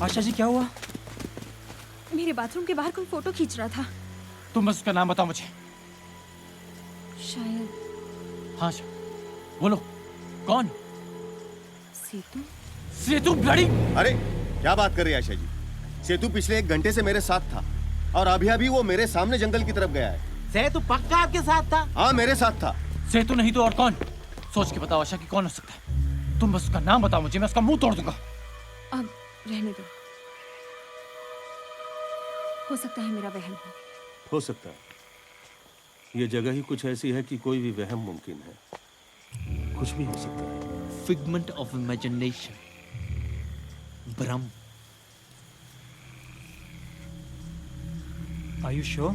आशा जी क्या हुआ? मेरे बाथरूम के बाहर कोई फोटो खींच रहा था। तुम बस उसका नाम बताओ मुझे। शायद हाँ आशा, बोलो कौन? सेतु। सेतु ब्लडी। अरे क्या बात कर रही है आशा जी? सेतु पिछले 1 घंटे से मेरे साथ था और अभी अभी वो मेरे सामने जंगल की तरफ गया है। सेतु पक्का आपके साथ था? हाँ मेरे साथ था। सेतु नहीं तो और कौन? सोच के बताओ आशा कि कौन हो सकता है। तुम बस उसका नाम बताओ मुझे, मैं उसका मुंह तोड़ दूंगा। अब रहने दो, हो सकता है मेरा वहम हो सकता है। ये जगह ही कुछ ऐसी है कि कोई भी वहम मुमकिन है। कुछ भी हो सकता है। फिगमेंट ऑफ इमेजिनेशन, भ्रम। Are you sure?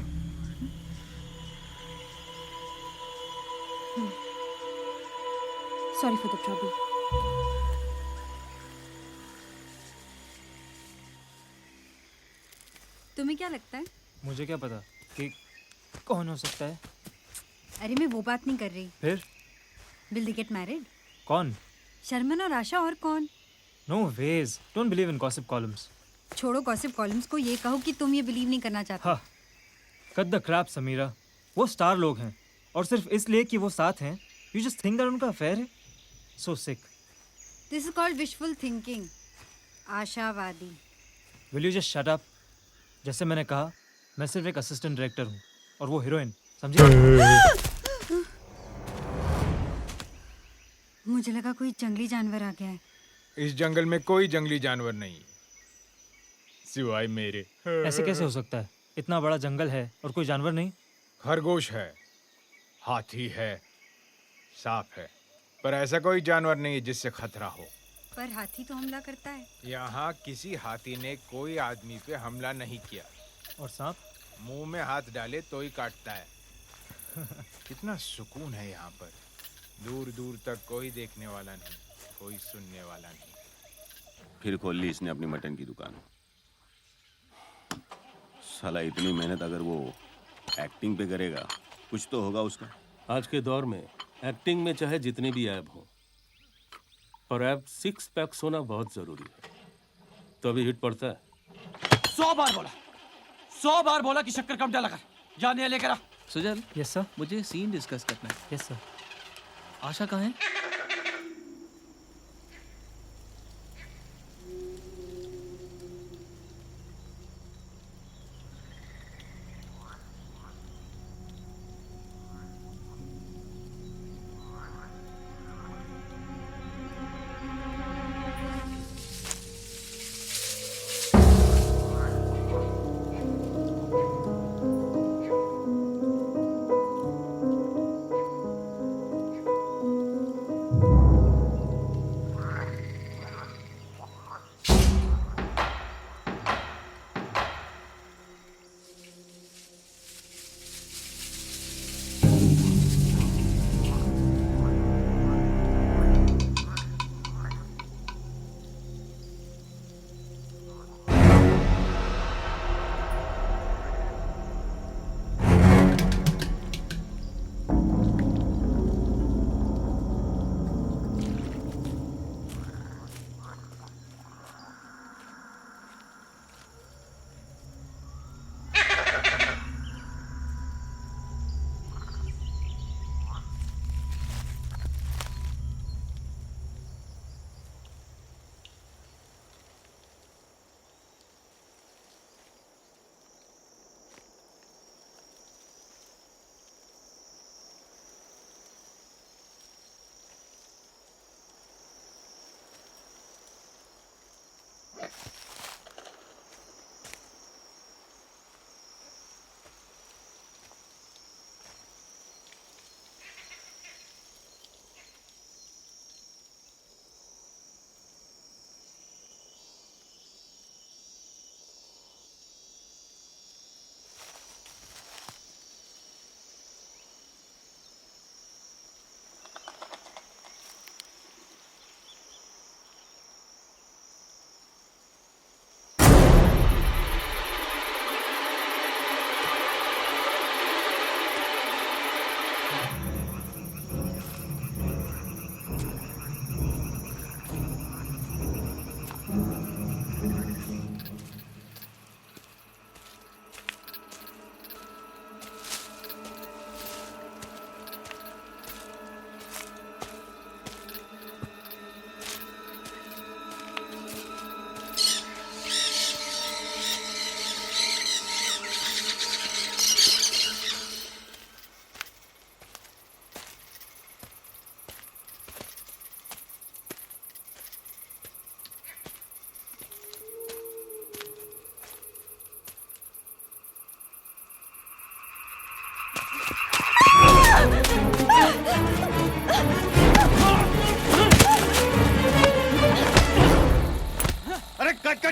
Sorry for the trouble. तुम्हें क्या लगता है? मुझे क्या पता कि कौन हो सकता है। अरे मैं वो बात नहीं कर रही। फिर विल दे गेट मैरिड? कौन? शर्मन और आशा, और कौन? No ways, don't believe in gossip columns. छोड़ो गॉसिप कॉलम्स को, ये कहो कि तुम ये बिलीव नहीं करना चाहते। हाँ, कट द क्रैप समीरा। वो स्टार लोग हैं और सिर्फ इसलिए कि वो साथ हैं यू जस्ट थिंक दैट उनका अफेयर है। So sick. This is called wishful thinking. आशावादी। Will you just shut up? जैसे मैंने कहा, मैं सिर्फ एक असिस्टेंट डायरेक्टर हूँ और वो हीरोइन, समझे? मुझे लगा कोई जंगली जानवर आ गया है। इस जंगल में कोई जंगली जानवर नहीं सिवाय मेरे। ऐसे कैसे हो सकता है? इतना बड़ा जंगल है और कोई जानवर नहीं? खरगोश है, हाथी है, सांप है, पर ऐसा कोई जानवर नहीं है जिससे खतरा हो। पर हाथी तो हमला करता है। यहाँ किसी हाथी ने कोई आदमी पे हमला नहीं किया। और सांप? मुंह में हाथ डाले तो ही काटता है। कितना सुकून है यहाँ पर। दूर दूर तक कोई देखने वाला नहीं, कोई सुनने वाला नहीं। फिर खोल ली इसने अपनी मटन की दुकान। साला इतनी मेहनत अगर वो एक्टिंग पे करेगा, कुछ तो होगा उसका। आज के दौर में एक्टिंग में चाहे जितने भी ऐब हो, और ऐब 6 पैक्स होना बहुत जरूरी है, तो अभी हिट पड़ता है। 100 बार बोला कि शक्कर कम डाला कर। जाने लेकर आ। Sujal, yes sir. मुझे सीन डिस्कस करना है। Yes sir. आशा कहाँ है?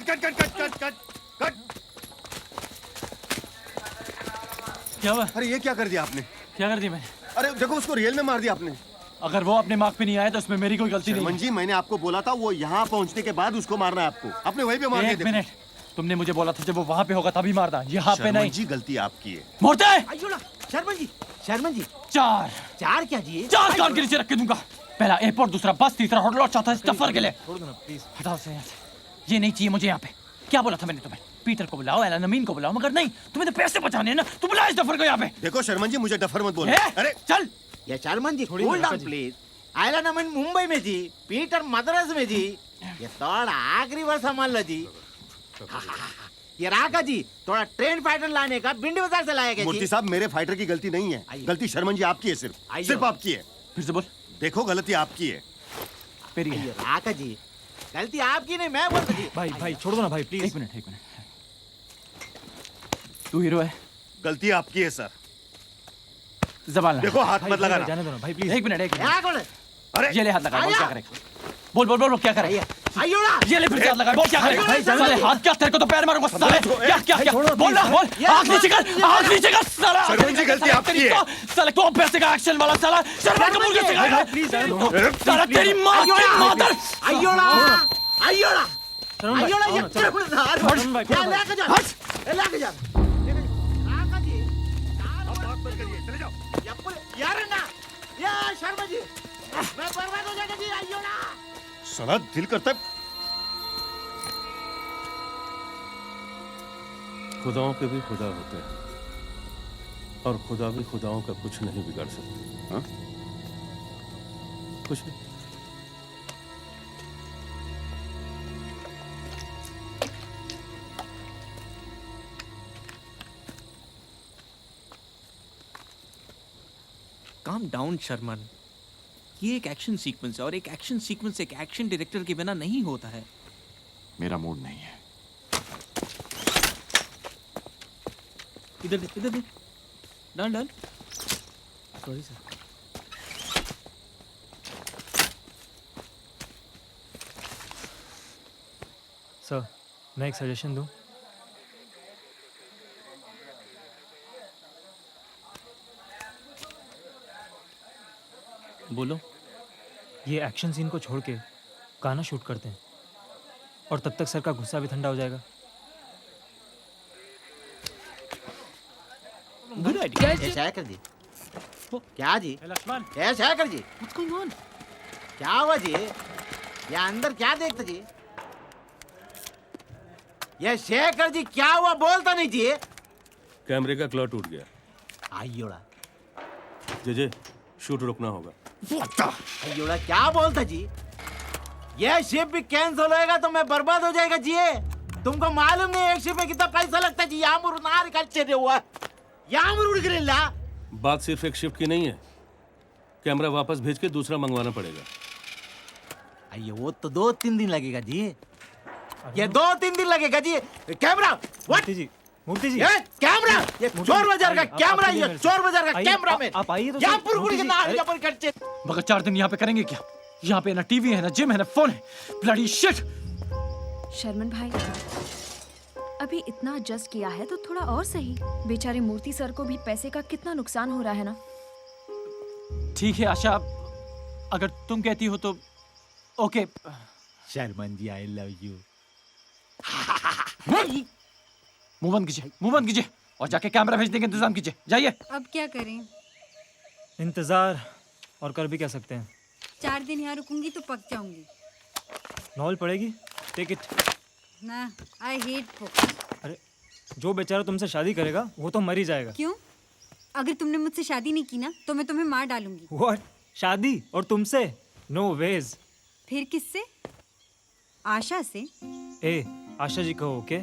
Cut cut cut cut cut cut cut. क्या हुआ? अरे ये क्या कर दिया आपने? क्या कर दिया मैंने? अरे देखो उसको रियल में मार दिया आपने। अगर वो अपने मार्क पे नहीं आया तो उसमें मेरी कोई गलती नहीं शर्मन जी मैंने आपको बोला था वो यहाँ पहुँचने के बाद उसको मारना है आपको। आपने वहीं पे मार है। दिया। एक देखो। मिनट, तुमने मुझे बोला था जब वो वहाँ पे होगा तभी मारना, यहाँ पे शर्मन नहीं। जी गलती आपकी है। मोड़ते अयोला शर्मन जी चार क्या जी? चार कान के नीचे रख के दूंगा। पहला एयरपोर्ट, दूसरा बस, तीसरा होटल और चौथा सफर के लिए। छोड़ दो ना प्लीज। हटाओ से यहाँ से। ये नहीं चाहिए मुझे यहाँ पे। क्या बोला था मैंने तुम्हें? पीटर को बुलाओ, एलन अमीन को बुलाओ, मगर नहीं, तुम्हें तो पैसे बचाने हैं ना, तो बुलाओ इस डफर को यहाँ पे। देखो शर्मन जी मुझे डफर मत बोलो। ए, अरे चल। ये शर्मन जी छोड़िए कूल ना, डाउन जी। प्लीज। आयरन अमन मुंबई में जी, पीटर मद्रास में जी। ये थोड़ा आखिरी बार संभाल लो जी। ये राका जी थोड़ा ट्रेन फाइटर लाने का भिंडी बाजार से लाया गया मूर्ति जी। साहब मेरे फाइटर की गलती नहीं है। आइए। गलती शर्मन जी आपकी है। सिर्फ आइए। सिर्फ आपकी है। फिर से बोल। देखो गलती आपकी है। फिर ये ये। राका जी गलती आपकी नहीं, मैं बोलता जी। भाई भाई छोड़ दो ना भाई प्लीज। एक मिनट। तू हीरो है, गलती आपकी है सर। जबान लगा। देखो हाथ भाई, मत भाई, लगाना। जाने दो ना भाई प्लीज। एक मिनट। क्या कौन है? अरे ये ले हाथ लगा, बोल आया। क्या करेगा? बोल क्या करेगा? अयोला ये ले फिर से हाथ लगा, बोल क्या करेगा? भाई, जाने साले दो। हाथ क्या, तेरे को तो पैर मारूंगा साले। क्या छोड़ो, बोल ना, बोल। ये आँख नीचे कर, आँख नीचे कर साला। शर्मन जी, गलती आपकी है। साले तू पैसे का एक्शन वाला साला। शर्मन कपूर कैसे भाई करेगा? प्लीज जाने दो। साला तेरी माँ की मादर। अयोला अयोला शर्मन भाई, अयोला आओ ये ना, चलो। शर्मन भाई, क्या छोड़ो भाई। लेके जा? ये लेके जा। राका जी चले जाओ। यारन्ना या शर्मा जी मैं बर्बाद हो जाएगा जी। अयोला साला दिल करता है। खुदाओं के भी खुदा होते हैं और खुदा भी खुदाओं का कुछ नहीं बिगाड़ सकते। हाँ? कुछ नहीं। काम डाउन शर्मन, ये एक एक्शन सीक्वेंस है और एक एक्शन सीक्वेंस एक एक्शन डायरेक्टर के बिना नहीं होता है। मेरा मूड नहीं है। इधर दे डाल। Sorry sir. सर मैं एक सजेशन दूं? बोलो। ये एक्शन सीन को छोड़ के गाना शूट करते हैं और तब तक सर का गुस्सा भी ठंडा हो जाएगा। Good idea. ऐसा है कर जी। क्या जी? लक्ष्मण ऐसा है कर जी। What's going on? क्या हुआ जी? ये अंदर क्या देखते जी? ये शेखर जी क्या हुआ बोलता नहीं जी? कैमरे का क्लॉ टूट गया। अयोला जे शूट रोकना होगा। अयोला क्या बोलता जी? ये शिप भी कैंसिल होएगा तो मैं बर्बाद हो जाएगा जी। तुमको मालूम नहीं एक शिप में कितना पैसा लगता है जी? यहाँ उड़ गिरिल्ला। बात सिर्फ एक शिफ्ट की नहीं है। कैमरा वापस भेज के दूसरा मंगवाना पड़ेगा। अये वो तो 2-3 दिन लगेगा जी। ये 2-3 दिन लगेगा जी। Camera what? मूर्ति जी ये कैमरा ये चोर बाजार का आइए, कैमरा आप ये आइए, चोर बाजार का आइए, कैमरा में आप आइए तो यहाँ सही, पुरगुड़ी के मूर्ति जी, नाम अरे- यहाँ पर कच्चे। मगर 4 दिन यहाँ पे करेंगे क्या? यहाँ पे ना टीवी है, ना जिम है, ना फोन है। Bloody shit. शर्मन भाई अभी इतना एडजस्ट किया है तो थोड़ा और सही। बेचारे मूर्ति सर को भी पैसे का कितना नुकसान हो रहा है ना। ठीक है आशा, अगर तुम कहती हो तो okay. Sharman ji I love you. मुंह बंद कीजिए और जाके कैमरा भेजने का इंतजाम कीजिए। जाइए। अब क्या करें? इंतजार और कर भी क्या सकते हैं। 4 दिन यहाँ रुकूंगी तो पक जाऊंगी नॉल पड़ेगी, टेक इट। ना। I hate books. अरे जो बेचारा तुमसे शादी करेगा वो तो मर ही जाएगा। क्यों? अगर तुमने मुझसे शादी नहीं की ना तो मैं तुम्हें मार डालूंगी। व्हाट? शादी और तुमसे? No ways. फिर किससे? आशा से। ए आशा जी कहो ओके।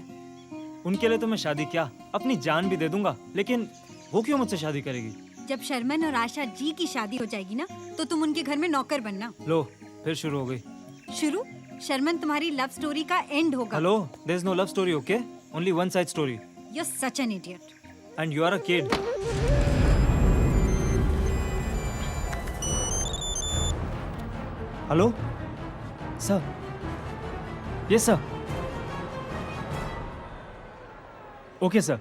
उनके लिए तो मैं शादी क्या अपनी जान भी दे दूंगा, लेकिन वो क्यों मुझसे शादी करेगी? जब शर्मन और आशा जी की शादी हो जाएगी ना तो तुम उनके घर में नौकर बनना। लो फिर शुरू हो गई। शुरू? शर्मन तुम्हारी लव स्टोरी का एंड होगा। Hello, there is no love story, okay? Only one side story you are such an idiot. And you are a kid. Hello sir, yes sir, okay sir.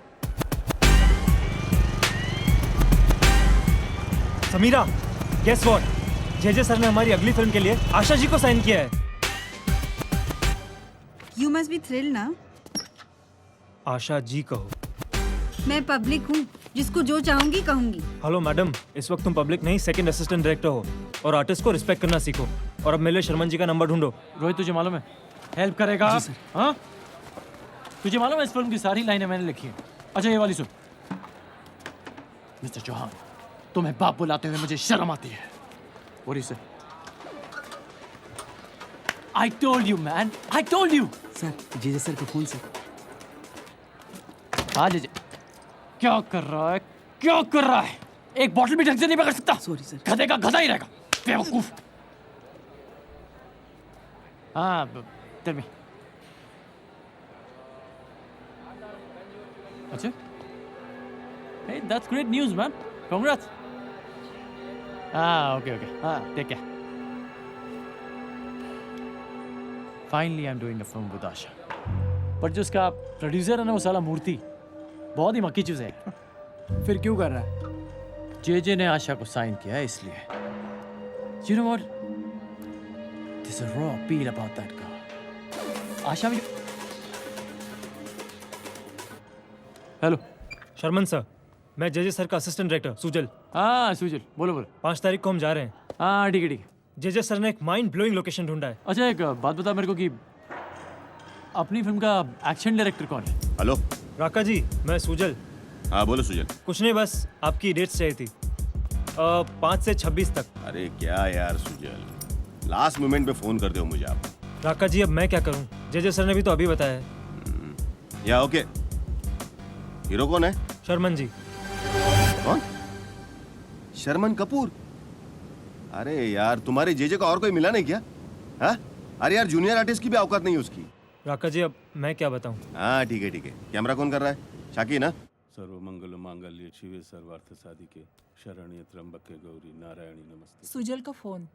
Samira, guess what? JJ sir ने हमारी अगली film के लिए आशा जी को sign किया है। You must be thrilled ना। आशा जी कहो। मैं पब्लिक हूँ, जिसको जो चाहूंगी कहूंगी। हेलो मैडम, इस वक्त तुम पब्लिक नहीं सेकंड असिस्टेंट डायरेक्टर हो और आर्टिस्ट को रिस्पेक्ट करना सीखो। और अब मेरे लिए शर्मन जी का नंबर ढूंढो। रोहित तुझे मालूम है हेल्प करेगा? जी सर। हाँ, तुझे मालूम है इस फिल्म की सारी लाइनें मैंने लिखी हैं। अच्छा ये वाली सुन। मिस्टर चौहान, तुम्हें बाप बुलाते हुए मुझे शर्म आती है। What do you say? I told you, man. I told you. Sir, GJ sir का फोन सर। हाँ जीजे। क्या कर रहा है? क्या कर रहा है? एक बॉटल भी ढंग से नहीं पकड़ सकता। Sorry sir. गधे का गधा ही रहेगा। बेवकूफ। हाँ, tell me. अच्छा? Hey, that's great news, man. Congrats. Okay. Take care. Finally, I'm doing a film with Asha. पर जो उसका प्रोड्यूसर है ना वो साला मूर्ति बहुत ही मक्की चूज़ है। फिर क्यों कर रहा है? जेजे ने आशा को साइन किया है इसलिए। You know what? There's a raw appeal about that girl. आशा में हेलो शर्मन सर, मैं जेजे सर का असिस्टेंट डायरेक्टर सुजल। हाँ सुजल, बोलो 5 तारीख को हम जा रहे हैं। हाँ ठीक है। जेजे सर ने एक माइंड ब्लोइंग लोकेशन ढूंढा है। अच्छा एक बात बता मेरे को कि अपनी फिल्म का एक्शन डायरेक्टर कौन है? हेलो। राका जी, मैं सुजल। हाँ बोलो सुजल। कुछ नहीं, बस आपकी डेट्स चाहिए थी 5 से 26 तक। अरे क्या यार सुजल, लास्ट मोमेंट पे फोन कर दो मुझे आप। राका जी, अब मैं क्या करूं? जेजे सर ने भी तो अभी बताया है। या ओके। हीरो कौन है? शर्मन जी। कौन? शर्मन कपूर? अरे यार तुम्हारे जेजे का और कोई मिला नहीं क्या? हाँ? अरे यार जूनियर आर्टिस्ट की भी औकात नहीं उसकी। राका जी, अब मैं क्या बताऊं? हाँ ठीक है। कैमरा कौन कर रहा है? शाकी ना? सर्वमंगल मांगल्ये शिवे सर्वार्थ साधिके शरण्य त्र्यंबके गौरी नारायणी नमस्ते। सुजल का फोन।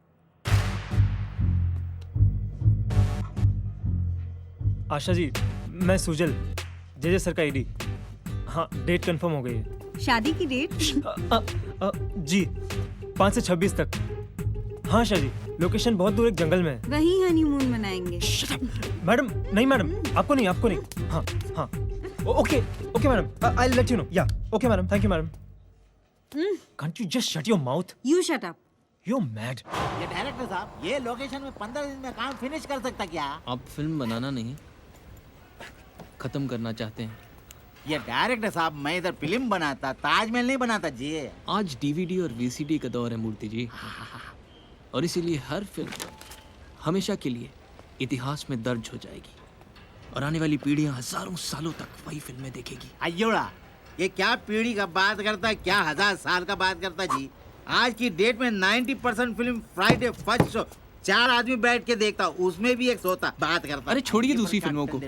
आशा जी, मैं सुजल, जेजे सर का ईडी। हाँ, डेट कंफर्म हो गई है। शादी की डेट? जी, 5 से 26 तक। हाँ आशा जी, लोकेशन बहुत दूर एक जंगल में है। वहीं हनीमून मनाएंगे। मैडम, नहीं मैडम, आपको नहीं। हाँ। Okay madam, I will let you know. Yeah okay madam, thank you madam. Can't you just shut your mouth? You shut up. You are mad. ये डायरेक्टर साहब, ये लोकेशन में 15 दिन में काम फिनिश कर सकता क्या? आप फिल्म बनाना नहीं, खत्म करना चाहते हैं। ये डायरेक्टर साहब, मैं इधर फिल्म बनाता, ताजमहल नहीं बनाता जी। आज डीवीडी और वीसीडी का दौर है मूर्ति जी, और इसीलिए हर फिल्म हमेशा के लिए इतिहास में दर्ज हो जाएगी और आने वाली पीढ़ियां हजारों सालों तक वही फिल्में देखेगी। अयोड़ा, ये क्या पीढ़ी का बात करता है, क्या 1000 साल का बात करता जी। आज की डेट में 90% फिल्म फ्राइडे फर्स्ट शो 4 आदमी बैठ के देखता, उसमें भी एक सोता बात करता। अरे छोड़िए दूसरी फिल्मों को,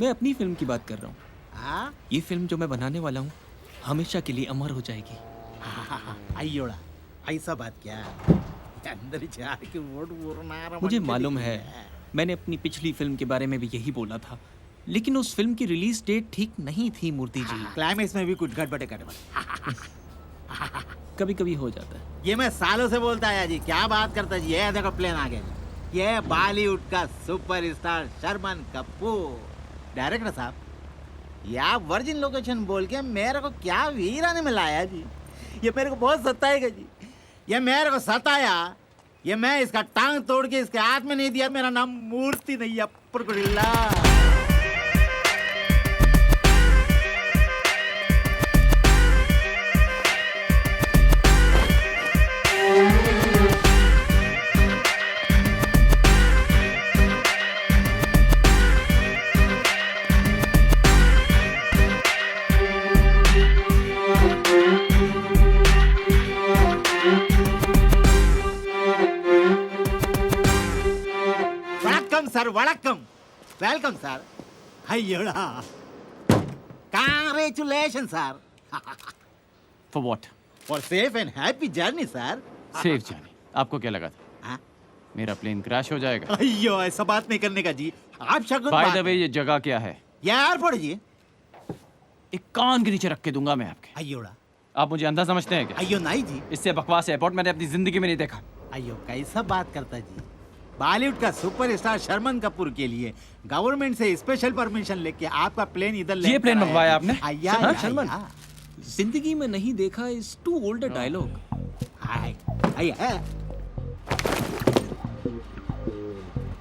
मैं अपनी फिल्म की बात कर रहा हूँ। ये फिल्म जो मैं बनाने वाला हूँ हमेशा के लिए अमर हो जाएगी। अयोड़ा, ऐसा बात क्या? अंदर जाके वोट बोलना। मुझे मालूम है, मैंने अपनी पिछली फिल्म के बारे में भी यही बोला था, लेकिन उस फिल्म की रिलीज डेट ठीक नहीं थी मूर्ति जी। क्लाइमेक्स में भी कुछ गड़बड़ कभी कभी हो जाता है। ये मैं सालों से बोलता है जी, क्या बात करता जी। ये देखो प्लेन आ गया जी। ये बॉलीवुड का सुपरस्टार शर्मन कपूर। डायरेक्टर साहब, ये आप वर्जिन लोकेशन बोल के मेरे को क्या वीराने में लाया जी। ये मेरे को बहुत सताएगा जी। ये मेरे को सताया, ये मैं इसका टांग तोड़ के इसके हाथ में नहीं दिया। मेरा नाम मूर्ति नहीं है, अप्परकुडिल्ला। सर वड़कम, वेलकम सर। अयोड़ा, congratulation sir. For what? For safe and happy journey sir. Safe journey. आपको क्या लगा था मेरा प्लेन क्रैश हो जाएगा? अयो, ऐसा बात नहीं करने का जी। आप शगुन बाय द वे, ये जगह क्या है? ये एयरपोर्ट जी। एक कान के नीचे रख के दूंगा मैं आपके। अयोड़ा आप मुझे अंधा समझते हैं क्या? अयो नहीं जी। इससे बकवास एयरपोर्ट मैंने अपनी जिंदगी में नहीं देखा। अयो कैसा बात करता जी। बॉलीवुड का सुपरस्टार शर्मन कपूर के लिए गवर्नमेंट से स्पेशल परमिशन लेके आपका प्लेन इधर ले ये प्लेन मंगवाया आपने? आया हाँ, शर्मन। जिंदगी में नहीं देखा is too old a dialogue.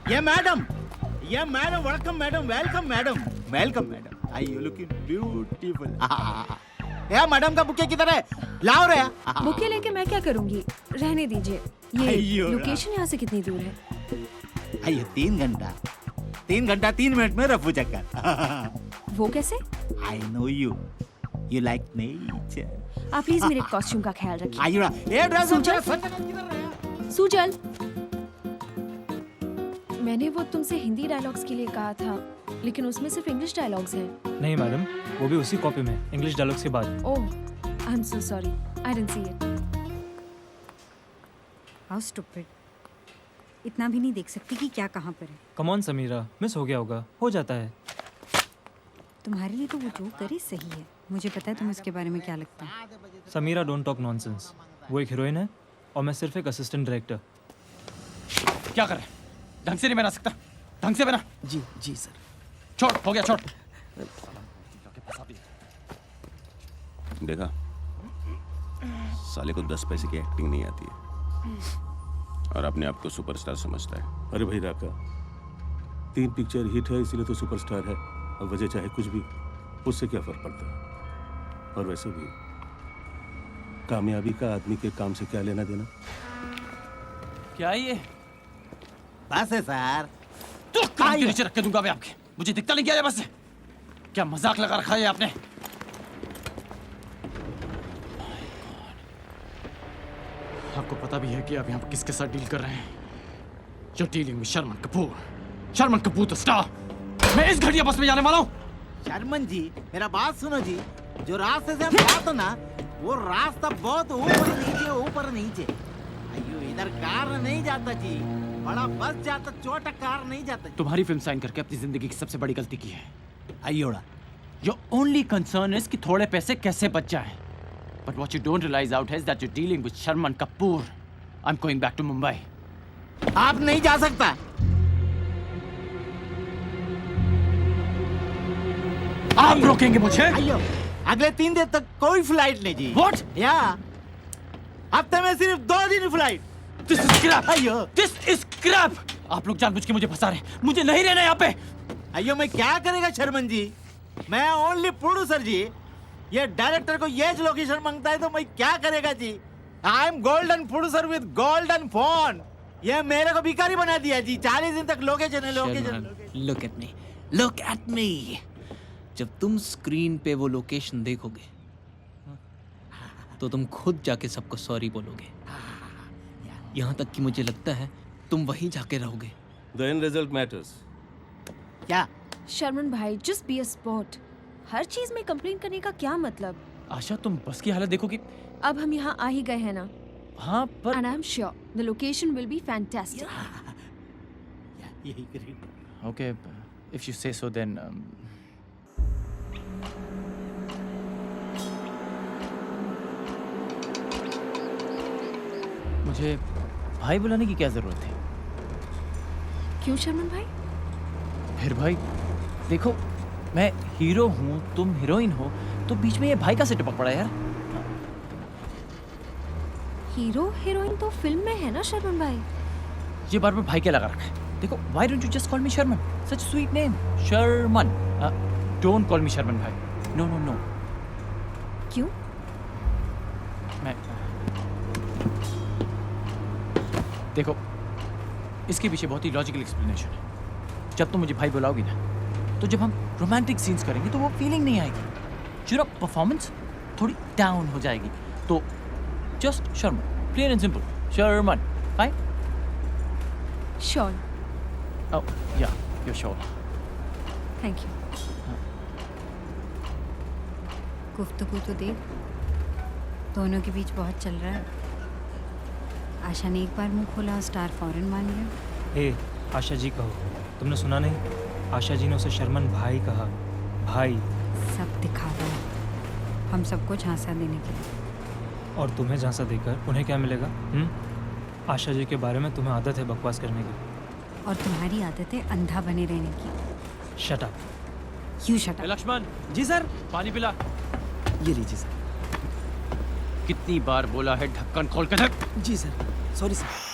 ये madam welcome madam welcome madam. I you looking beautiful. ये मैडम का बुके किधर है? लाओ रे। बुके लेके मैं क्या करूंगी? रहने दीजिए। ये अय्यो। लोकेशन यहाँ से कितनी दूर है? आइए 3 घंटा 3 मिनट में रफू चक्कर। वो कैसे? I know you like nature. आप प्लीज मेरे कॉस्ट्यूम का ख्याल रखिए। आयुड़ा ये ड्रेस सुजल। किधर है? सुजल, मैंने वो तुमसे हिंदी डायलॉग्स के लिए कहा था, लेकिन उसमें सिर्फ इंग्लिश डायलॉग्स हैं। नहीं मैडम, वो भी उसी कॉपी में, इंग्लिश डायलॉग्स के बाद। Oh, I am so sorry, I didn't see it. How stupid. इतना भी नहीं देख सकती कि क्या कहाँ पर है। कम ऑन समीरा, मिस हो गया होगा, हो जाता है। तुम्हारे लिए तो वो जो करे सही है। मुझे पता है तुम उसके बारे में क्या लगता है। Samira don't talk nonsense. वो एक हीरोइन है और मैं सिर्फ एक असिस्टेंट डायरेक्टर। क्या कर रहे हैं? ढंग से नहीं बना सकता? ढंग से बना। जी सर। छोड़, हो गया, छोड़। देखा, साले को 10 पैसे की एक्टिंग नहीं आती है और अपने आप को सुपरस्टार समझता है। अरे भाई राका, 3 पिक्चर हिट है इसीलिए तो सुपरस्टार है, और वजह चाहे कुछ भी, उससे क्या फर्क पड़ता है। और वैसे भी कामयाबी का आदमी के काम से क्या लेना देना। क्या ये? बस है सर। तो कान के नीचे रख के दूंगा मैं आपके। मुझे दिखता नहीं क्या है बस से? क्या मजाक लगा रखा है आपने? आपको पता भी है कि आप यहाँ पर किसके साथ डील कर रहे हैं? You're dealing with Sharman Kapoor. Sharman Kapoor the star. मैं इस घटिया बस में जाने वाला हूँ। शर्मन जी मेरा बात सुनो जी। जो रास्ते से हम जाते ना, वो रास्ता बहुत ऊपर नीचे। अयो इधर कार नहीं जाता जी, बड़ा बस जाता, छोटा कार नहीं जाता। तुम्हारी फिल्म साइन करके अपनी जिंदगी की सबसे बड़ी गलती की है। अयोड़ा Your only concern is कि थोड़े पैसे कैसे बच जाएं। But what you don't realize out is that you're dealing with Sharman Kapoor. I'm going back to Mumbai. आप नहीं जा सकता। आप रोकेंगे मुझे? अयो अगले 3 दिन तक कोई फ्लाइट नहीं जी। What? या हफ्ते में सिर्फ 2 दिन फ्लाइट। This is crap. अयो This is crap. आप लोग जानबूझ के मुझे फंसा रहे हैं। मुझे नहीं रहना यहाँ पे। अयो मैं क्या करेगा शर्मन जी? मैं ओनली प्रोड्यूसर जी। ये डायरेक्टर को ये लोकेशन मांगता है तो मैं क्या करेगा जी? I am golden producer with golden phone. ये मेरे को भिखारी बना दिया जी। 40 दिन तक लोकेशन है, लोकेशन। Look at me. जब तुम स्क्रीन पे वो लोकेशन देखोगे तो तुम खुद जाके सबको सॉरी बोलोगे। यहाँ तक कि मुझे लगता है तुम वहीं जाके रहोगे। The end result matters. क्या शर्मन भाई, जस्ट बी अ स्पॉट। हर चीज में कंप्लेन करने का क्या मतलब? आशा, तुम बस की हालत देखोगी। अब हम यहाँ आ ही गए हैं ना, हाँ पर and I'm sure the location will be fantastic. यही करेगा। Okay, if you say so then मुझे भाई बुलाने की क्या जरूरत है? क्यों शर्मन भाई? फिर भाई देखो, मैं हीरो हूँ, तुम हीरोइन हो, तो बीच में ये भाई का से टपक पड़ा यार। हीरो हीरोइन तो फिल्म में है ना शर्मन भाई। ये बार बार भाई क्या लगा रखा है? देखो, why don't you just call me Sharman? Such a sweet name, Sharman. Don't call me Sharman भाई. No no no. क्यों? मैं देखो, इसके पीछे बहुत ही लॉजिकल एक्सप्लेनेशन है। जब तुम मुझे भाई बुलाओगी ना, तो जब हम रोमांटिक सीन्स करेंगे तो वो फीलिंग नहीं आएगी। जो परफॉर्मेंस थोड़ी डाउन हो जाएगी। तो just Sharman, plain and simple, Sharman, fine? Sure. Oh, yeah, you're sure. Thank you. गुफ्तगू तो देख, दोनों के बीच बहुत चल रहा है। आशा ने एक बार मुंह खोला और स्टार फौरन मान गया। हे, आशा जी कहो, तुमने सुना नहीं? आशा जी ने उसे शर्मन भाई कहा। भाई। सब दिखावा है, हम सबको झांसा देने के लिए। और तुम्हें झांसा देकर उन्हें क्या मिलेगा? आशा जी के बारे में तुम्हें आदत है बकवास करने की। और तुम्हारी आदत है अंधा बने रहने की। Shut up. You shut up. Laxman, जी सर। पानी पिला। ये लीजिए सर। कितनी बार बोला है ढक्कन खोल के रख। जी सर, सॉरी सर।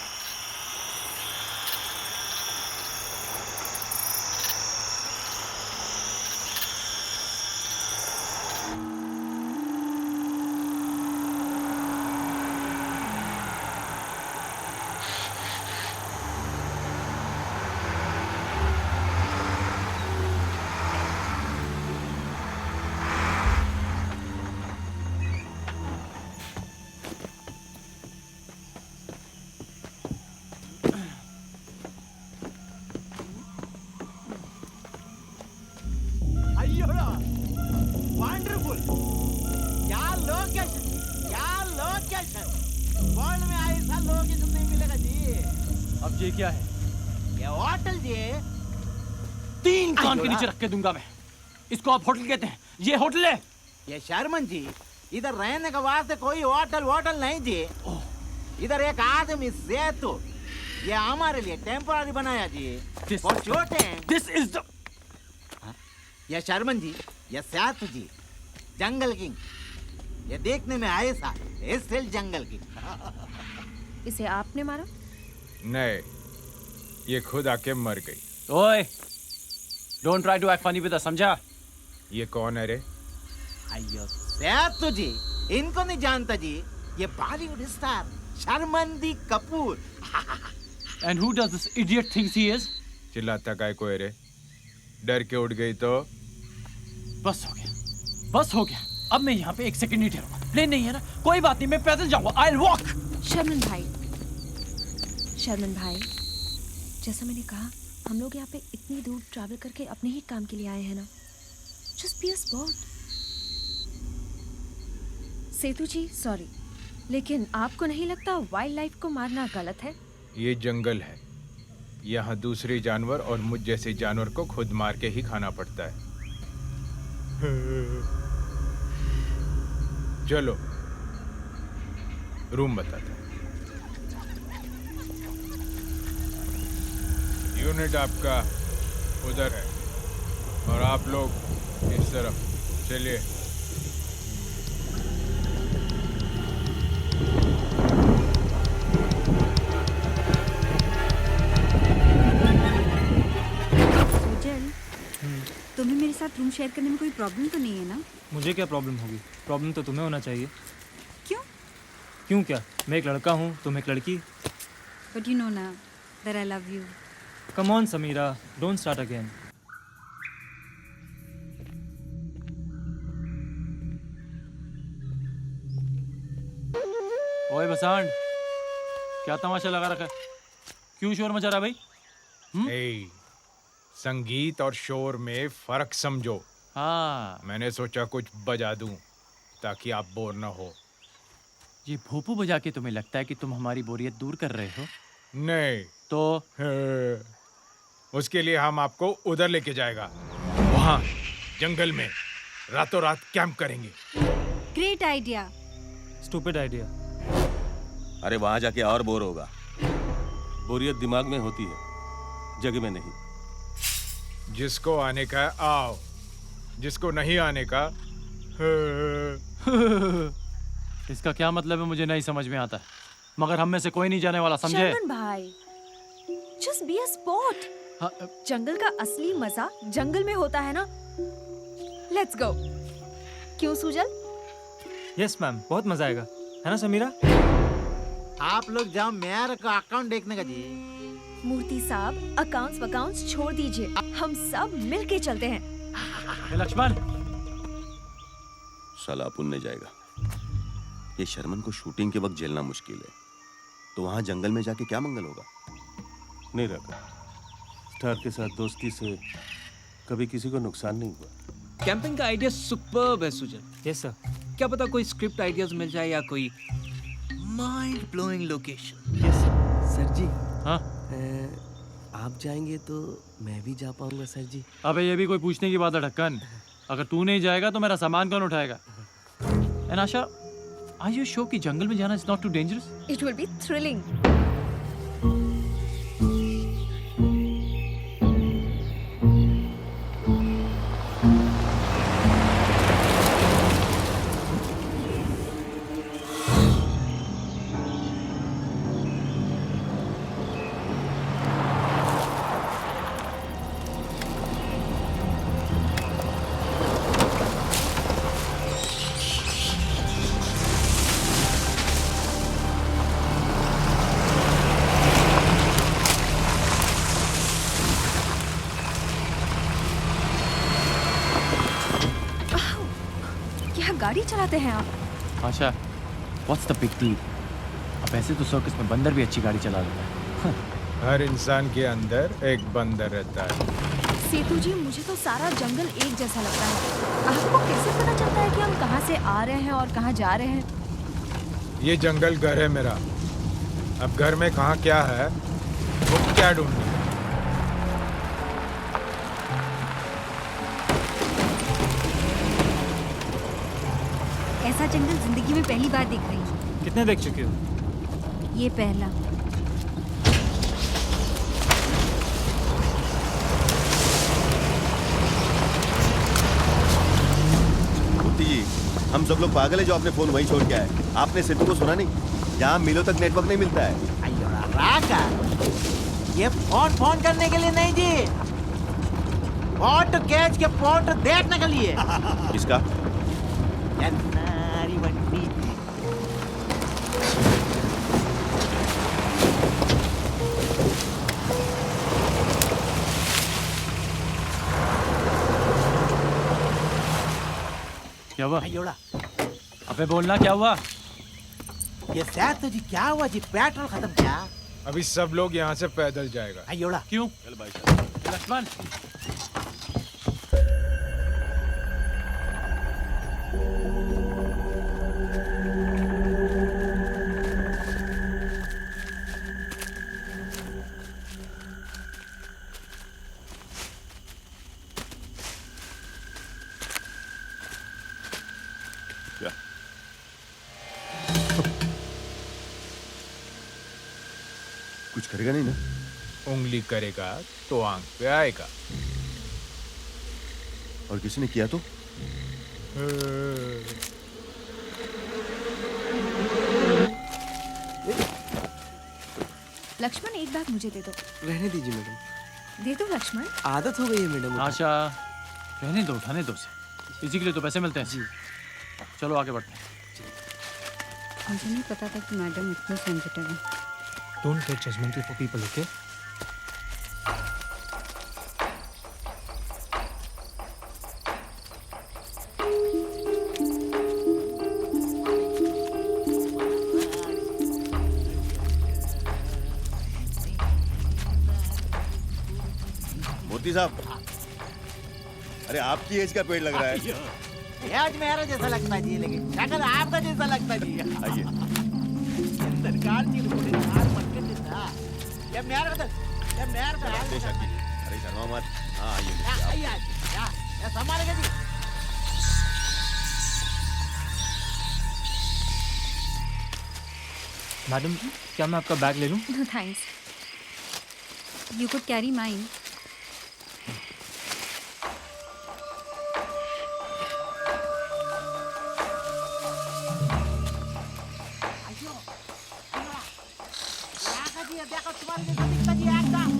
वंडरफुल, क्या लोकेशन, क्या लोकेशन। वर्ल्ड में ऐसा लोकेशन नहीं मिलेगा जी। अब ये क्या है? ये होटल जी। 3 कान के नीचे रख के दूंगा मैं। इसको आप होटल कहते हैं? ये होटल है? ये शर्मन जी, इधर रहने के वास्ते कोई होटल नहीं जी। इधर एक आदमी सेतु ये हमारे लिए टेम्पररी बनाया जी। और छोटे हैं। दिस इज द ये शर्मन जी, ये सेतु जी जंगल किंग। ये देखने में ऐसा स्टिल जंगल किंग। इसे आपने मारा? नहीं, ये खुद आके मर गई। ओए, don't try to act funny with us, समझा? ये कौन है रे? अयो सेतु जी, इनको नहीं जानता जी। ये Bollywood star Sharman Kapoor. And who does this idiot things he is? चिल्लाता काय को है रे? डर के उठ गई तो? बस हो गया, बस हो गया। अब मैं यहाँ पे 1 सेकंड नहीं ठहरूंगा। प्लेन नहीं है ना, कोई बात नहीं, मैं पैदल जाऊंगा। I will walk. शर्मन भाई, शर्मन भाई, जैसा मैंने कहा, हम लोग यहाँ पे इतनी दूर ट्रैवल करके अपने ही काम के लिए आए हैं ना। Just be a spot. Setu ji sorry, लेकिन आपको नहीं लगता वाइल्ड लाइफ को मारना गलत है? ये जंगल है, यहाँ दूसरे जानवर और मुझ जैसे जानवर को खुद मार के ही खाना पड़ता है। चलो रूम बताता है। यूनिट आपका उधर है और आप लोग इस तरफ। चलिए। सुजल, तुम्हें मेरे साथ रूम शेयर करने में कोई प्रॉब्लम तो नहीं है ना? मुझे क्या प्रॉब्लम होगी? प्रॉब्लम तो तुम्हें होना चाहिए। क्यों? क्यों क्या? मैं एक लड़का हूँ, तुम एक लड़की। बट यू नो ना that I love you. Come on Samira, don't start again. ओए बसांड, क्या तमाशा लगा रखा है? क्यों शोर मचा रहा भाई? ए, संगीत और शोर में फर्क समझो। हाँ, मैंने सोचा कुछ बजा दूं ताकि आप बोर ना हो। ये भोपू बजा के तुम्हें लगता है कि तुम हमारी बोरियत दूर कर रहे हो? नहीं तो उसके लिए हम आपको उधर लेके जाएगा। वहाँ जंगल में रातों रात कैंप करेंगे। Great idea. Stupid idea. अरे वहां जाके और बोर होगा। बोरियत दिमाग में होती है, जग में नहीं। जिसको आने का है आओ, जिसको नहीं आने का इसका क्या मतलब है मुझे नहीं समझ में आता, मगर हम में से कोई नहीं जाने वाला, समझे? शर्मन भाई, जस्ट बी अ स्पॉट। जंगल का असली मजा जंगल में होता है ना। Let's go. क्यों सुजल? यस मैम, बहुत मजा आएगा, है ना समीरा? आप लोग जाओ, मेरे को अकाउंट देखने का जी। मूर्ति साहब, अकाउंट्स छोड़ दीजिए, हम सब मिलके चलते हैं। लक्ष्मण, साला पुण्य जाएगा। ये शर्मन को शूटिंग के वक्त झेलना मुश्किल है, तो वहां जंगल में जाके क्या मंगल होगा? नहीं रखा। स्टार के साथ दोस्ती से कभी किसी को नुकसान नहीं हुआ। कैंपिंग का आइडिया सुपर्ब है सुजन। Yes sir. क्या पता कोई स्क्रिप्ट आइडियाज मिल जाए या कोई माइंड ब्लोइंग लोकेशन। सर जी, हाँ? आप जाएंगे तो मैं भी जा पाऊंगा सर जी। अबे ये भी कोई पूछने की बात है ढक्कन? अगर तू नहीं जाएगा तो मेरा सामान कौन उठाएगा? And Asha, are you sure कि जंगल में जाना is not too dangerous? It will be thrilling. क्या गाड़ी चलाते हैं आप? Asha, what's the big deal? अब ऐसे तो सर्कस में बंदर भी अच्छी गाड़ी चला लेता है। हर इंसान के अंदर एक बंदर रहता है। सेतु जी, मुझे तो सारा जंगल एक जैसा लगता है। आपको कैसे पता चलता है कि हम कहाँ से आ रहे हैं और कहाँ जा रहे हैं? ये जंगल घर है मेरा। अब घर में कहाँ क्या है वो क्या ढूंढनी? ऐसा जंगल जिंदगी में पहली बार देख रही हूँ। कितने देख चुके हो? ये पहला। मूर्ति जी, हम सब लोग पागल है जो अपने फोन वहीं छोड़ के आए। आपने सिद्धू को सुना नहीं? यहाँ मीलों तक नेटवर्क नहीं मिलता है। अयो राका, ये फोन करने के लिए नहीं जी, फोटो कैच के फोटो देखने के लिए। किसका? नारी बंटी। क्या हुआ? अयोड़ा, अबे बोलना, क्या हुआ? ये शायद तो जी क्या हुआ जी, पेट्रोल खत्म क्या? अभी सब लोग यहाँ से पैदल जाएगा। अयोड़ा, क्यों? चल भाई साहब। लक्ष्मण, कुछ करेगा नहीं ना? उंगली करेगा तो आंख पे आएगा। और किसी ने किया तो? लक्ष्मण, एक बात मुझे दे दो। रहने दीजिए मैडम, दे दो लक्ष्मण। आदत हो गई है मैडम। आशा, रहने दो, उठाने दो उसे। इसी के लिए तो पैसे मिलते हैं। जी चलो आगे बढ़ते हैं। मुझे नहीं पता था कि मैडम इतनी सेंसिटिव है। Don't get judgmental for people, okay? Modi साहब, अरे आपकी एज का पेड़ लग रहा है। ये आज मेरा जैसा लगता जी, लेकिन शक्ल आपका जैसा लगता जी। आइए। सरकार की हार मत कर देता। ये मेरा तो, ये मेरा तो हाल अरे शर्मा मत। हाँ आइए। आइए, ये संभालेगा जी। मैडम, क्या मैं आपका बैग ले लूं? No thanks. You could carry mine. देखो तुम्हारे जैसा दिखता जी एकदम।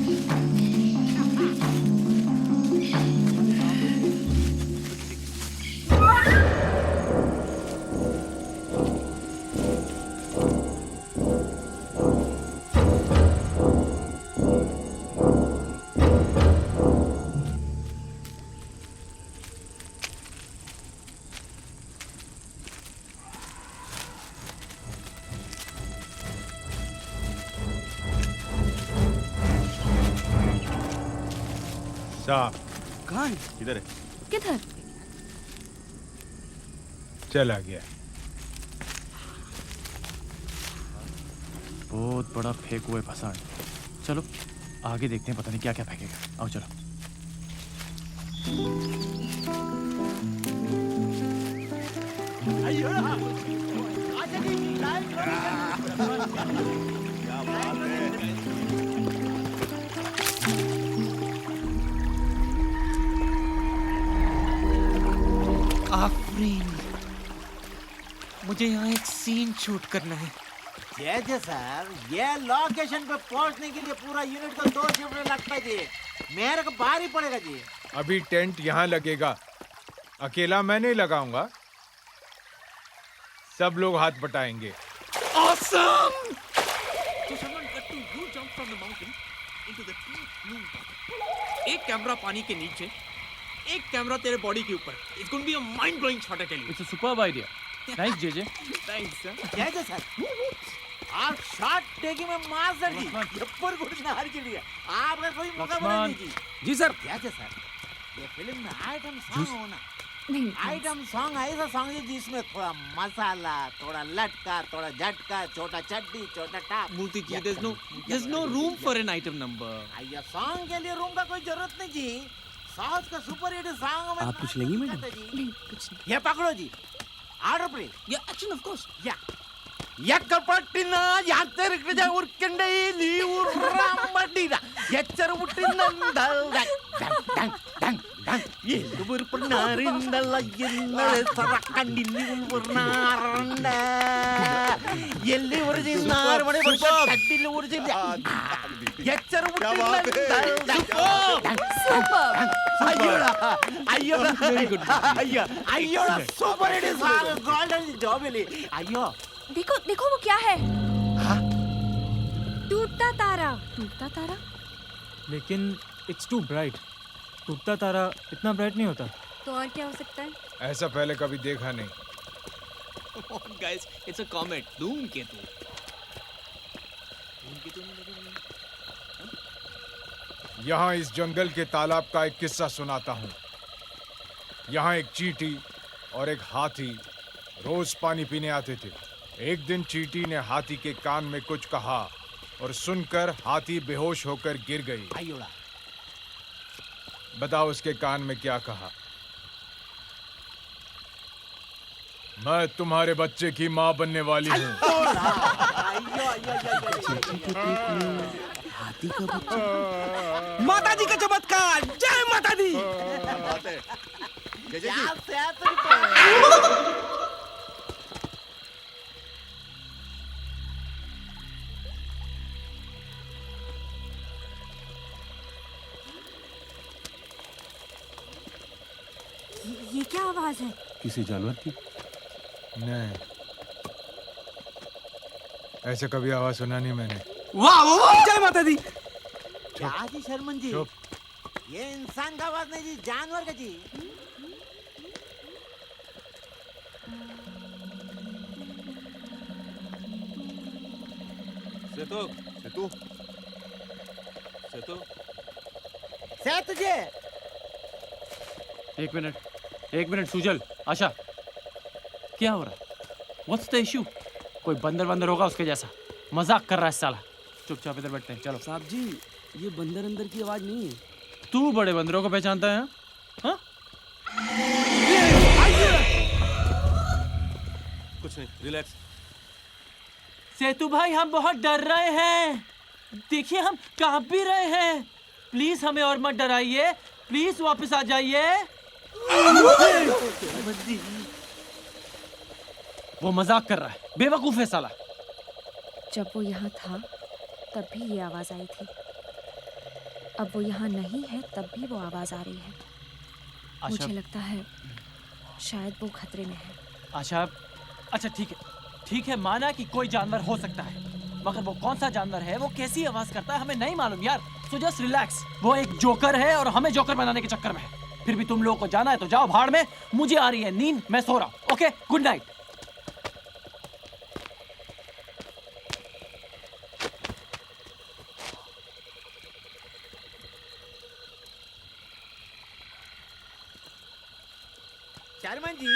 साहब, कहाँ है? किधर है? किधर? चला गया। बहुत बड़ा फेंक हुए फंसा है। चलो आगे देखते हैं, पता नहीं क्या क्या फेंकेगा। आओ चलो। आफरीन, मुझे यहाँ एक सीन शूट करना है। जय सर, ये लोकेशन पे पहुंचने के लिए पूरा यूनिट को 2 शिफ्ट लगता है जी। मेरे को बाहर ही पड़ेगा जी। अभी टेंट यहाँ लगेगा, अकेला मैं नहीं लगाऊंगा, सब लोग हाथ बटाएंगे। Awesome! So someone got to you jump from the mountain into the deep blue water. एक कैमरा पानी के नीचे, एक कैमरा तेरे बॉडी के ऊपर. It's going to be a mind-blowing shot, I tell you. It's a superb idea. Nice, JJ. Thanks, sir. जय sir, आप शॉट टेकिंग में मास्टर जी। ऊपर घुसना हर के लिए आपका कोई मौका बना नहीं जी। जी सर. जय सर, ये फिल्म में आइटम सॉन्ग होना। नहीं आइटम सॉन्ग ऐसा सॉन्ग है जिसमें थोड़ा मसाला, थोड़ा लटका, थोड़ा झटका, छोटा चड्डी, छोटा top. Murthy ji, there's no room for an item number. ये सॉन्ग के लिए रूम का कोई जरूरत नहीं जी। साउथ का सुपर हिट सॉन्ग में आप कुछ लेंगी मैडम? नहीं कुछ नहीं ये पकड़ो जी, order please. Yeah, action of course. या ಎಕ್ಕಪಟ್ಟಿನ ಯಾತರಿಕದ ಉರ್ಕಂಡೈಲಿ ಉರ್ರಾಮಡಿರ ಎಚ್ಚರ ಹುಟ್ಟಿನಂದ ಎಲ್ಲಿ ಉರ್ಪನಾರಿಂದಲ್ಲ ಎನ್ನಳೆ ಸರಕಂಡಿಲ್ಲಿ ಉರ್ನಾರಂಡ ಎಲ್ಲಿ ಉರ್ಜಿನಾರ್ ಮನೆ ವರ್ಷ ಕಡ್ಡಿಲ್ಲಿ ಉರ್ಜಿಲ್ಲ ಎಚ್ಚರ ಹುಟ್ಟಿನಂದ ಅಯ್ಯೋಡ ಅಯ್ಯೋಡ ಅಯ್ಯೋ ಅಯ್ಯೋಡ ಸೂಪರ್ ಹಿಟ್ ಸಾಂಗ್ ಗೋಲ್ಡನ್ ಜಾಬಿಲಿ ಅಯ್ಯೋ देखो देखो वो क्या है? टूटता तारा। टूटता तारा? लेकिन इट्स टू ब्राइट। टूटता तारा इतना ब्राइट नहीं होता। तो और क्या हो सकता है? ऐसा पहले कभी देखा नहीं। Oh, guys, it's a comet. धूमकेतु. यहाँ इस जंगल के तालाब का एक किस्सा सुनाता हूँ। यहाँ एक चींटी और एक हाथी रोज पानी पीने आते थे। एक दिन चींटी ने हाथी के कान में कुछ कहा और सुनकर हाथी बेहोश होकर गिर गई। बताओ उसके कान में क्या कहा? मैं तुम्हारे बच्चे की माँ बनने वाली हूँ। हाथी का बच्चा. माता जी का चमत्कार. जय माता दी. ये क्या आवाज है? किसी जानवर की? नहीं, ऐसे कभी आवाज सुना नहीं मैंने। वाह वाह वाह. जय माता दी. क्या जी शर्मन जी, चुप। ये इंसान का आवाज नहीं जी, जानवर का जी। सेतु सेतु सेतु से तुझे एक मिनट सुजल, आशा, क्या हो रहा है? What's the issue? कोई बंदर होगा उसके जैसा। मजाक कर रहा है साला। चुपचाप इधर बैठते हैं, चलो। साहब जी, ये बंदर अंदर की आवाज नहीं है. तू बड़े बंदरों को पहचानता है? हाँ? कुछ नहीं, रिलैक्स. सेतु भाई, हम बहुत डर रहे हैं। देखिए, हम कांप भी रहे हैं। प्लीज हमें और मत डराइए। प्लीज वापस आ जाइए। वो मजाक कर रहा है, बेवकूफ है साला। जब वो यहाँ था तब भी ये आवाज आई थी। अब वो यहाँ नहीं है तब भी वो आवाज आ रही है। मुझे लगता है शायद वो खतरे में है। आशा, अच्छा ठीक है, माना कि कोई जानवर हो सकता है, मगर वो कौन सा जानवर है, वो कैसी आवाज करता है, हमें नहीं मालूम यार। So just relax. वो एक जोकर है और हमें जोकर बनाने के चक्कर में है। फिर भी तुम लोगों को जाना है तो जाओ भाड़ में। मुझे आ रही है नींद, मैं सो रहा हूँ। Okay, good night. Sharman ji,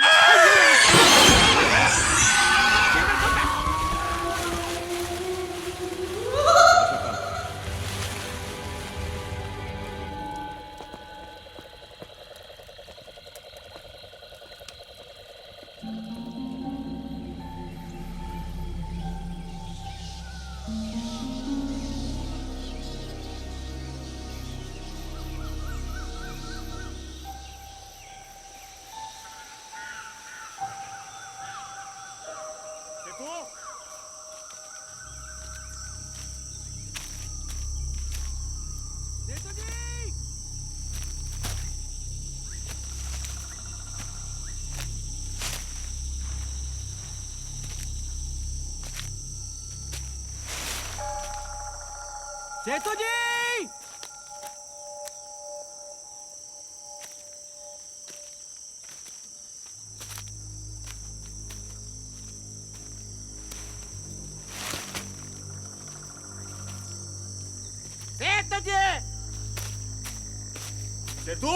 Setu ji! Seth ji! सेतु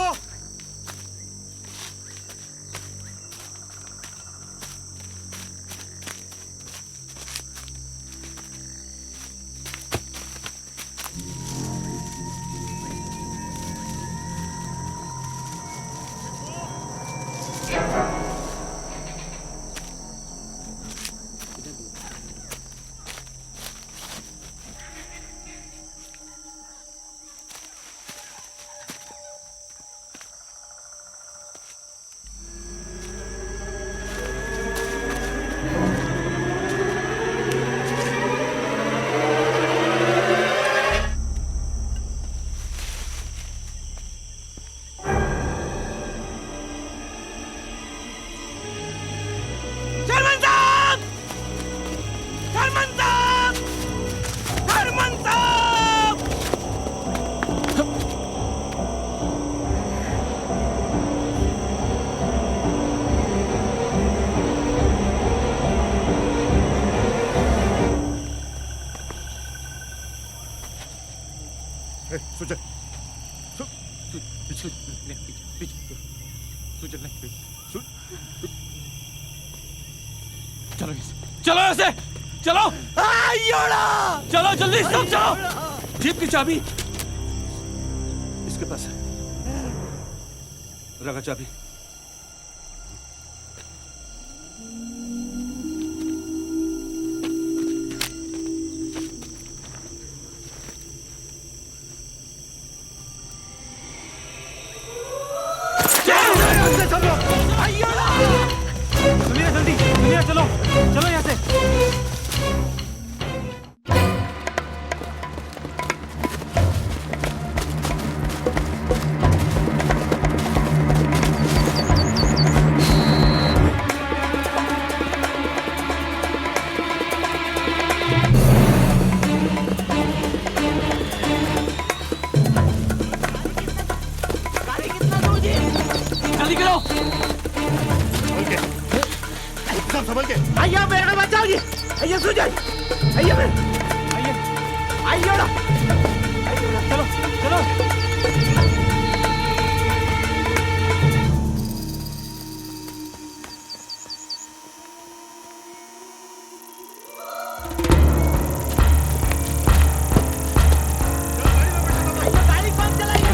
सुजय चलो चलो ऐसे चलो चलो जल्दी सब चलो। जीप की चाबी इसके पास है। रखा चाबी। सुनिए जल्दी, सुनिए चलो चलो यहाँ से। जल्दी करो। सब संभल के। आइए मेरे को बचाओ जी। आइए सुजय। आइए मेरे। आइए आइए ना। चलो चलो। गाड़ी कौन चलाएगा?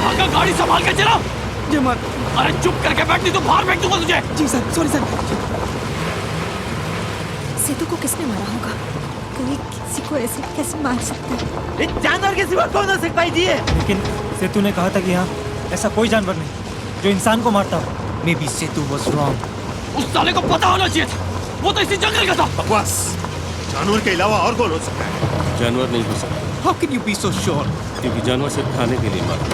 आका गाड़ी संभाल के चला। जी मत। अरे चुप करके बैठ, नहीं तो बाहर फेंक दूंगा तुझे। जी सर, सॉरी सर। सेतु को किसने मारा होगा? कोई किसी को ऐसे कैसे मार सकता है? इस जानवर के सिवा कौन हो सकता है जी? लेकिन सेतु ने कहा था कि यहाँ ऐसा कोई जानवर नहीं जो इंसान को मारता हो। Maybe Setu was wrong. उस साले को पता होना चाहिए था, वो तो इसी जंगल का था। बकवास। जानवर के अलावा और कौन हो सकता है? जानवर नहीं हो सकता How can you be so sure? क्योंकि जानवर सिर्फ खाने के लिए मारा।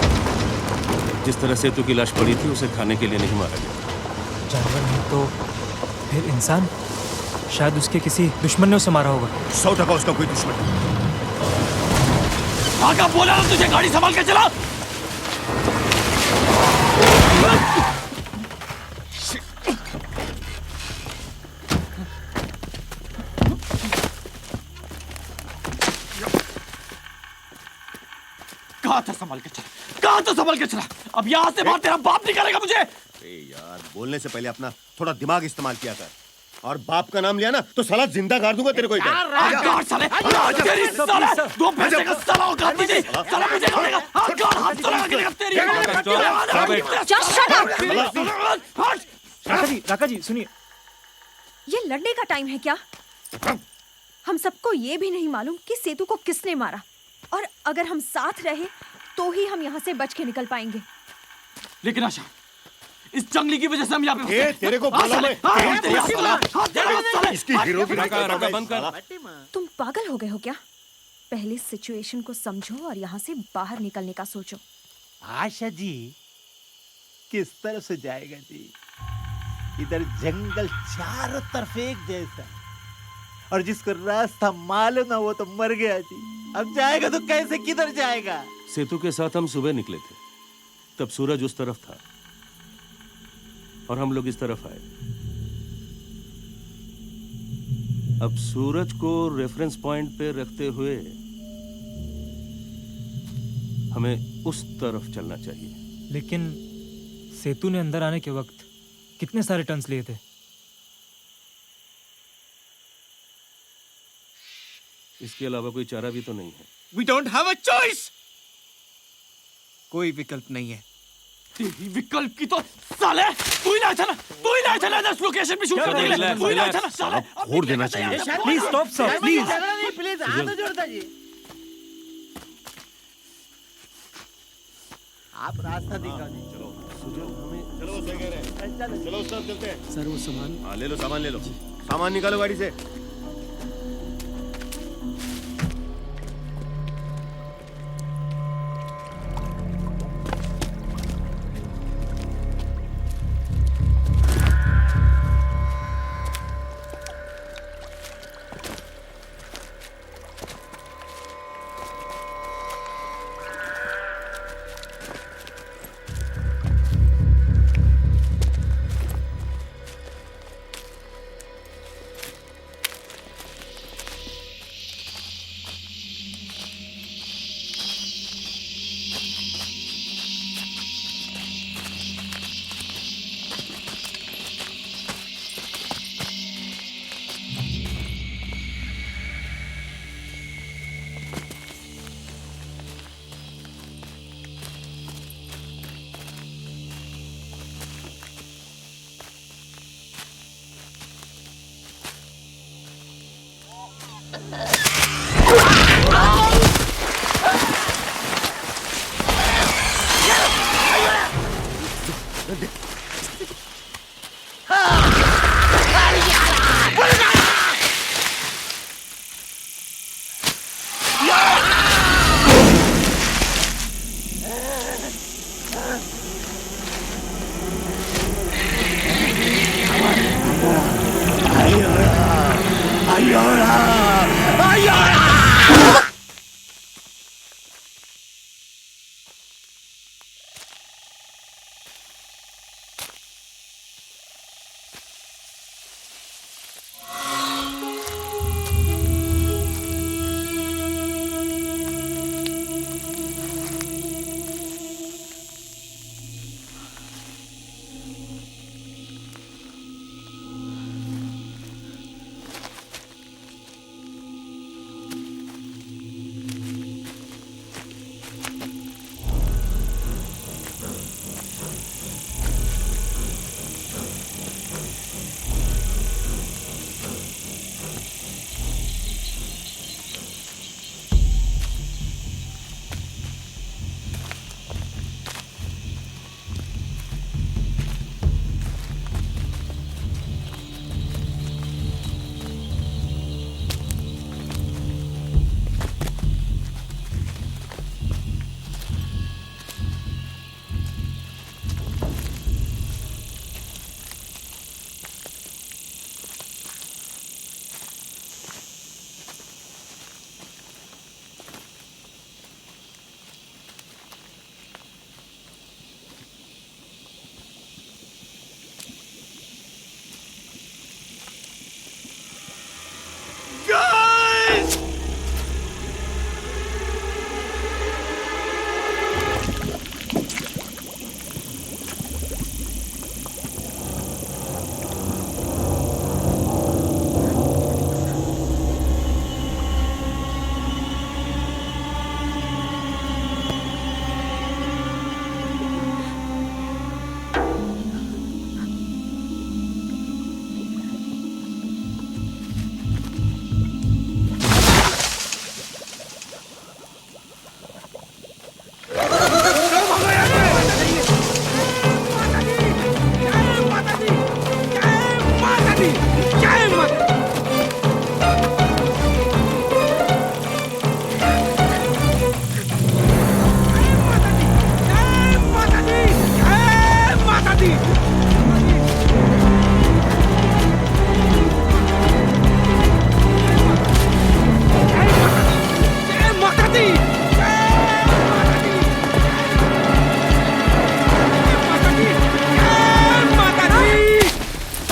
जिस तरह सेतु की लाश पड़ी थी उसे खाने के लिए नहीं मारा गया। जानवर नहीं तो फिर इंसान? शायद उसके किसी दुश्मन ने उसे मारा होगा। 100% उसका कोई दुश्मन नहीं। आका बोला ना तुझे गाड़ी संभाल के चला। कहा था संभाल के चला, कहा था संभाल के चला। अब यहाँ से बाहर तेरा बाप निकालेगा मुझे। यार बोलने से पहले अपना थोड़ा दिमाग इस्तेमाल किया कर। और बाप का नाम लिया ना तो साला जिंदा गाड़ दूंगा तेरे को इधर। गाड़ साले, तेरी साले, दो पैसे का साला औकात नहीं, साला मुझे गाड़ेगा। हाथ चला के तेरी। Just shut up! राका जी सुनिए। ये लड़ने का टाइम है क्या? हम सबको ये भी नहीं मालूम कि सेतु को किसने मारा, और अगर हम साथ रहे तो ही हम यहाँ से बच के निकल पाएंगे। लेकिन आशा, इस जंगली की वजह से हम यहाँ पे फंसे हैं। तेरे को बोला मैं इसकी हीरो की बंद कर। तुम पागल हो गए हो क्या? पहले सिचुएशन को समझो और यहाँ से बाहर निकलने का सोचो। आशा जी किस तरफ से जाएगा जी? इधर जंगल चारों तरफ एक जैसा, और जिसको रास्ता मालूम ना वो तो मर गया जी। अब जाएगा तो कैसे, किधर जाएगा? सेतु के साथ हम सुबह निकले थे, तब सूरज उस तरफ था और हम लोग इस तरफ आए। अब सूरज को रेफरेंस पॉइंट पे रखते हुए हमें उस तरफ चलना चाहिए। लेकिन सेतु ने अंदर आने के वक्त कितने सारे टर्न्स लिए थे? इसके अलावा कोई चारा भी तो नहीं है। We don't have a choice. कोई विकल्प नहीं है। तेरी विकल्प की तो साले तू ही ना था ना, तू ही ना था ना इस लोकेशन पे शूट करने के लिए, तू ही ना था ना साले। छोड़ देना चाहिए। Please stop sir, please. Please हाथ जोड़ता जी। आप रास्ता दिखाओ जी। चलो वो सही कह रहे हैं। चलो उस तरफ चलते हैं। सर वो सामान हाँ, ले लो सामान, ले लो सामान, निकालो गाड़ी से।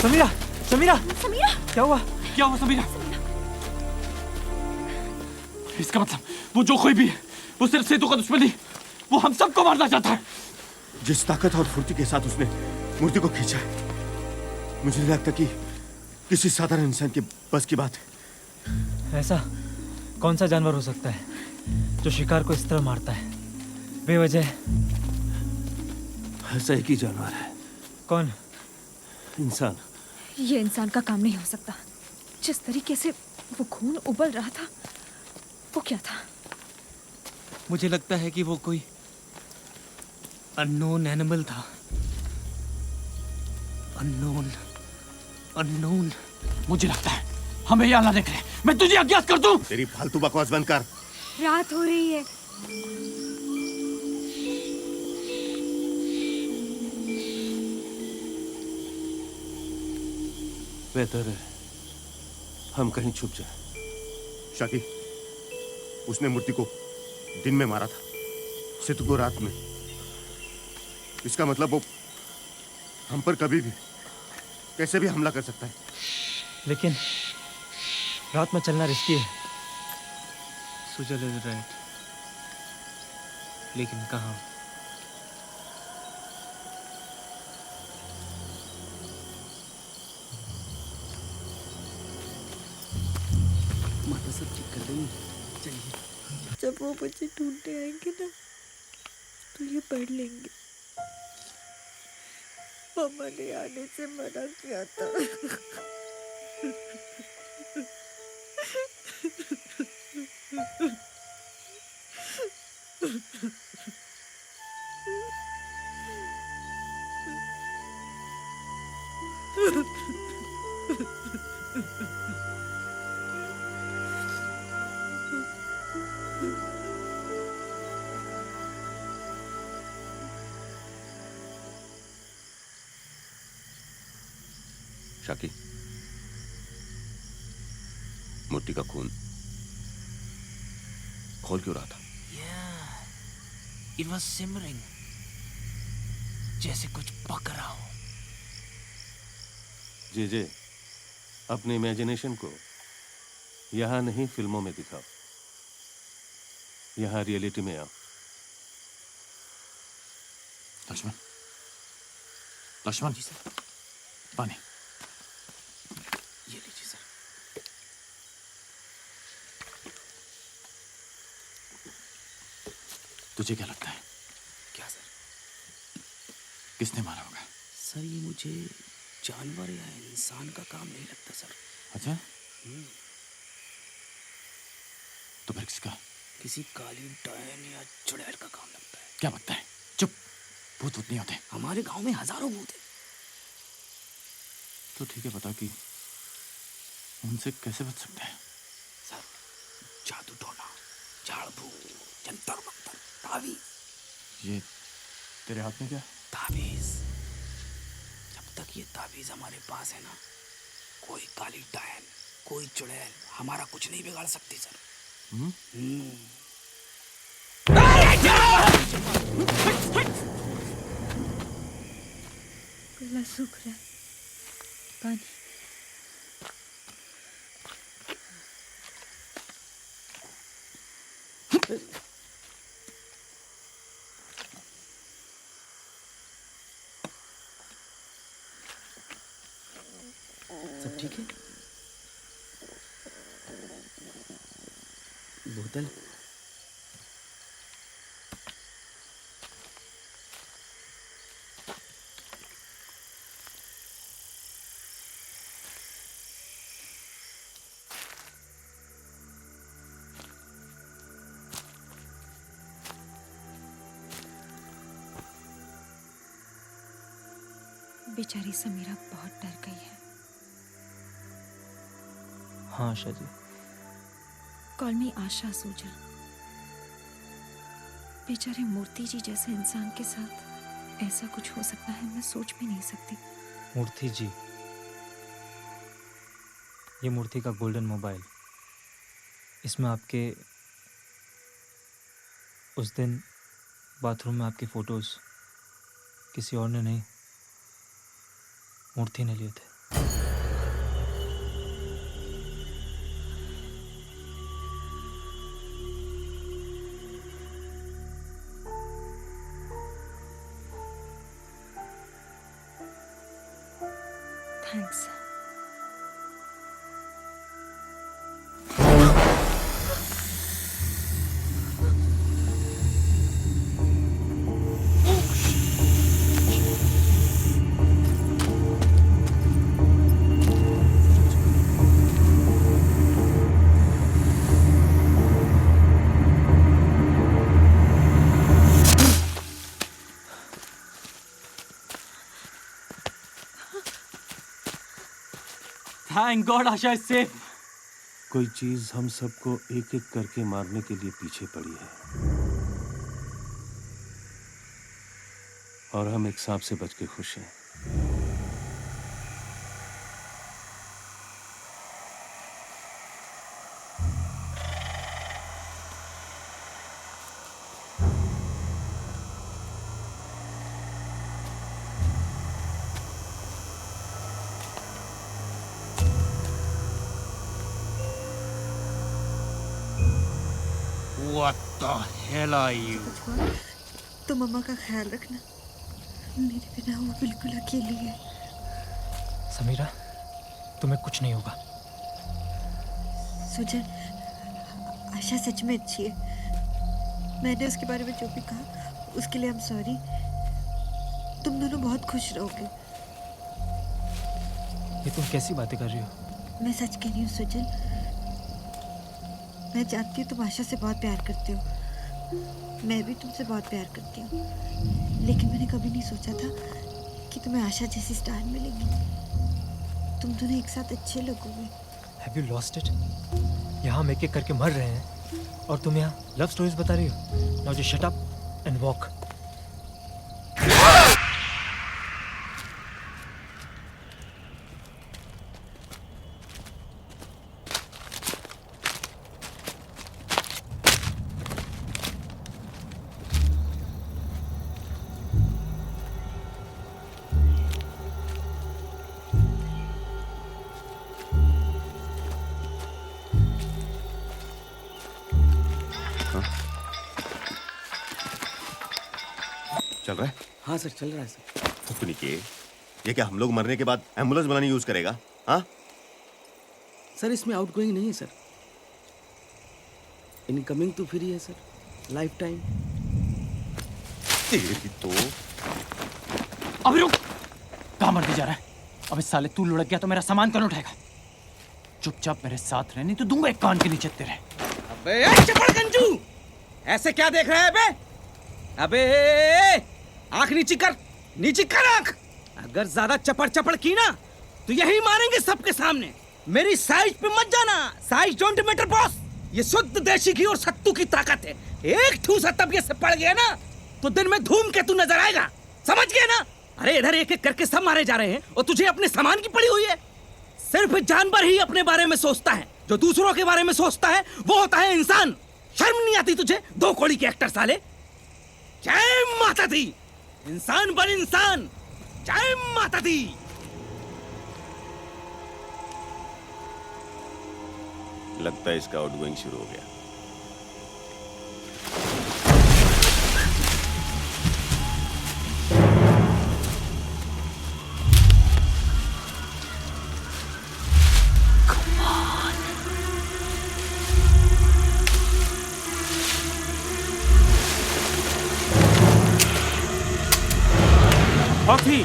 समीरा समीरा समीरा क्या हुआ? क्या हुआ समीरा? इसका मतलब वो जो कोई भी है वो सिर्फ सेतु का दुश्मन नहीं, वो हम सबको मारना चाहता है। जिस ताकत और फुर्ती के साथ उसने मूर्ति को खींचा है, मुझे नहीं लगता कि किसी साधारण इंसान के बस की बात है। ऐसा कौन सा जानवर हो सकता है जो शिकार को इस तरह मारता है बेवजह? ऐसा एक ही जानवर है, कौन? इंसान। ये इंसान का काम नहीं हो सकता। जिस तरीके से वो खून उबल रहा था, वो क्या था? मुझे लगता है कि वो कोई अननोन एनिमल था। अननोन। मुझे लगता है हमें यहाँ लाने के लिए मैं तुझे अज्ञात कर दूं। तेरी फालतू बकवास बंद कर। रात हो रही है। बेहतर है हम कहीं छुप जाएं। शाकी, उसने मूर्ति को दिन में मारा था, सेतु को रात में। इसका मतलब वो हम पर कभी भी कैसे भी हमला कर सकता है। लेकिन रात में चलना रिस्की है। सुजल इज राइट, लेकिन कहाँ? माता सब चेक कर देंगे, चलिए। जब वो मुझे ढूंढने आएंगे ना, तो ये पढ़ लेंगे। मामा ने आने से मना किया था। शाकी, मूर्ति का खून खोल क्यों रहा था? इट वाज सिमरिंग, जैसे कुछ पक रहा हो। जे अपने इमेजिनेशन को यहाँ नहीं फिल्मों में दिखाओ, यहाँ रियलिटी में आओ। लक्ष्मण जी सर, पानी। ये लीजिए सर। तुझे क्या लगता है क्या सर? किसने मारा होगा? सर ये मुझे जानवर या इंसान का काम नहीं लगता सर। अच्छा, तो फिर किसका? किसी काली डायन या चुड़ैल का काम लगता है। क्या लगता है? चुप, भूत नहीं होते। हमारे गांव में हजारों भूत हैं। तो ठीक है, बता कि उनसे कैसे बच सकते हैं? सर, जादू टोना, झाड़ फूक, जंतर मंतर, ताबीज। ये तेरे हाथ में क्या? ताबीज। जब तक ये ताबीज हमारे पास है ना, कोई काली डायन, कोई चुड़ैल हमारा कुछ नहीं बिगाड़ सकती सर। गला सूख रहा है, पानी। सब ठीक है? बोतल? बेचारी समीरा बहुत डर गई है। हाँ आशा जी। कॉल मी आशा सूजल। बेचारे मूर्ति जी जैसे इंसान के साथ ऐसा कुछ हो सकता है, मैं सोच भी नहीं सकती। मूर्ति जी, ये मूर्ति का गोल्डन मोबाइल, इसमें आपके उस दिन बाथरूम में आपकी फोटोज किसी और ने नहीं, मूर्ति ने लिए थे। Thanks. Thank God Asha is safe. कोई चीज हम सबको एक एक करके मारने के लिए पीछे पड़ी है, और हम एक सांप से बच के खुश हैं। What the hell are you? तो मम्मा का ख्याल रखना, मेरे बिना वो बिल्कुल अकेली है। समीरा, तुम्हें कुछ नहीं होगा। सुजन, आशा सच में अच्छी है। मैंने उसके बारे में जो भी कहा उसके लिए I'm sorry। तुम दोनों बहुत खुश रहोगे। ये तुम कैसी बातें कर रही हो? मैं सच कह रही हूँ सुजन। मैं जानती हूँ तुम आशा से बहुत प्यार करते हो, मैं भी तुमसे बहुत प्यार करती हूँ, लेकिन मैंने कभी नहीं सोचा था कि तुम्हें आशा जैसी स्टार मिलेगी। तुम दोनों एक साथ अच्छे लगोगे। Have you lost it? यहाँ हम एक एक करके मर रहे हैं और तुम यहाँ लव स्टोरीज बता रही हो। Now just shut up and walk. चल रहा है? हाँ सर, चल रहा है सर। थुकनी के, ये क्या हम लोग मरने के बाद एम्बुलेंस बनानी यूज करेगा? हाँ सर, इसमें आउटगोइंग नहीं है सर, इनकमिंग तो फ्री है सर, लाइफ टाइम। तेरी तो अबे रुक, कहाँ मर जा रहा है? अब इस साले तू लुढ़क गया तो मेरा सामान कौन उठाएगा? चुपचाप मेरे साथ रह, नहीं तो दूंगा एक कान के नीचे तेरे। अबे चपड़ गंजू, ऐसे क्या देख रहा है बे? अबे आंख नीची कर आंख। अगर ज्यादा चपड़ चपड़ की ना तो यही मारेंगे सबके सामने। मेरी साइज पे मत जाना, साइज डोंट मैटर बॉस। ये शुद्ध देशी घी और सत्तू की ताकत है। एक ठूसा तबियत से पड़ गया ना तो दिन में धूमकेतु नजर आएगा, समझ गया ना? अरे इधर एक एक करके सब मारे जा रहे हैं और तुझे अपने सामान की पड़ी हुई है। सिर्फ जानवर ही अपने बारे में सोचता है, जो दूसरों के बारे में सोचता है वो होता है इंसान। शर्म नहीं आती तुझे? दो कौड़ी के एक्टर साले। जय माता दी, इंसान बन इंसान। जय माता दी। लगता है इसका आउटगोइंग शुरू हो गया। हॉकी,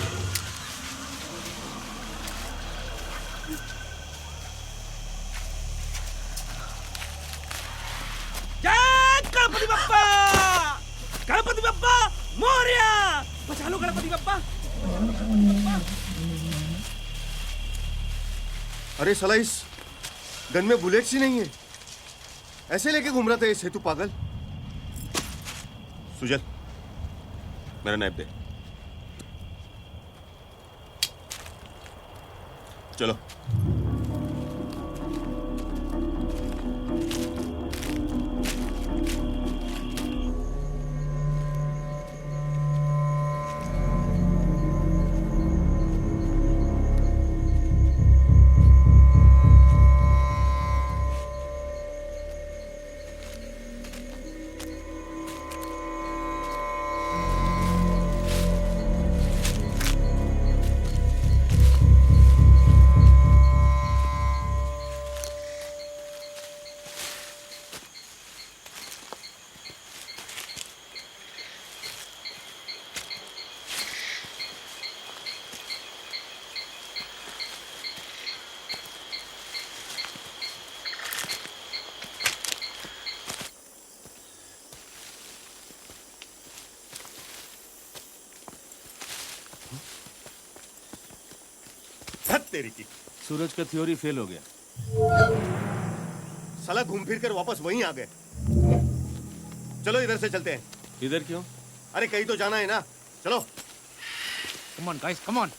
जय गणपति बप्पा, गणपति बप्पा मोरया। बचा लो गणपति बप्पा। अरे साला, इस गन में बुलेट्स ही नहीं है, ऐसे लेके घूम रहा था ये सेतु पागल। सुजल, मेरा नाइफ दे। चलो। तेरी की। सूरज का थ्योरी फेल हो गया। साला घूम फिर कर वापस वहीं आ गए। चलो इधर से चलते हैं। इधर क्यों? अरे कहीं तो जाना है ना, चलो। Come on guys, come on.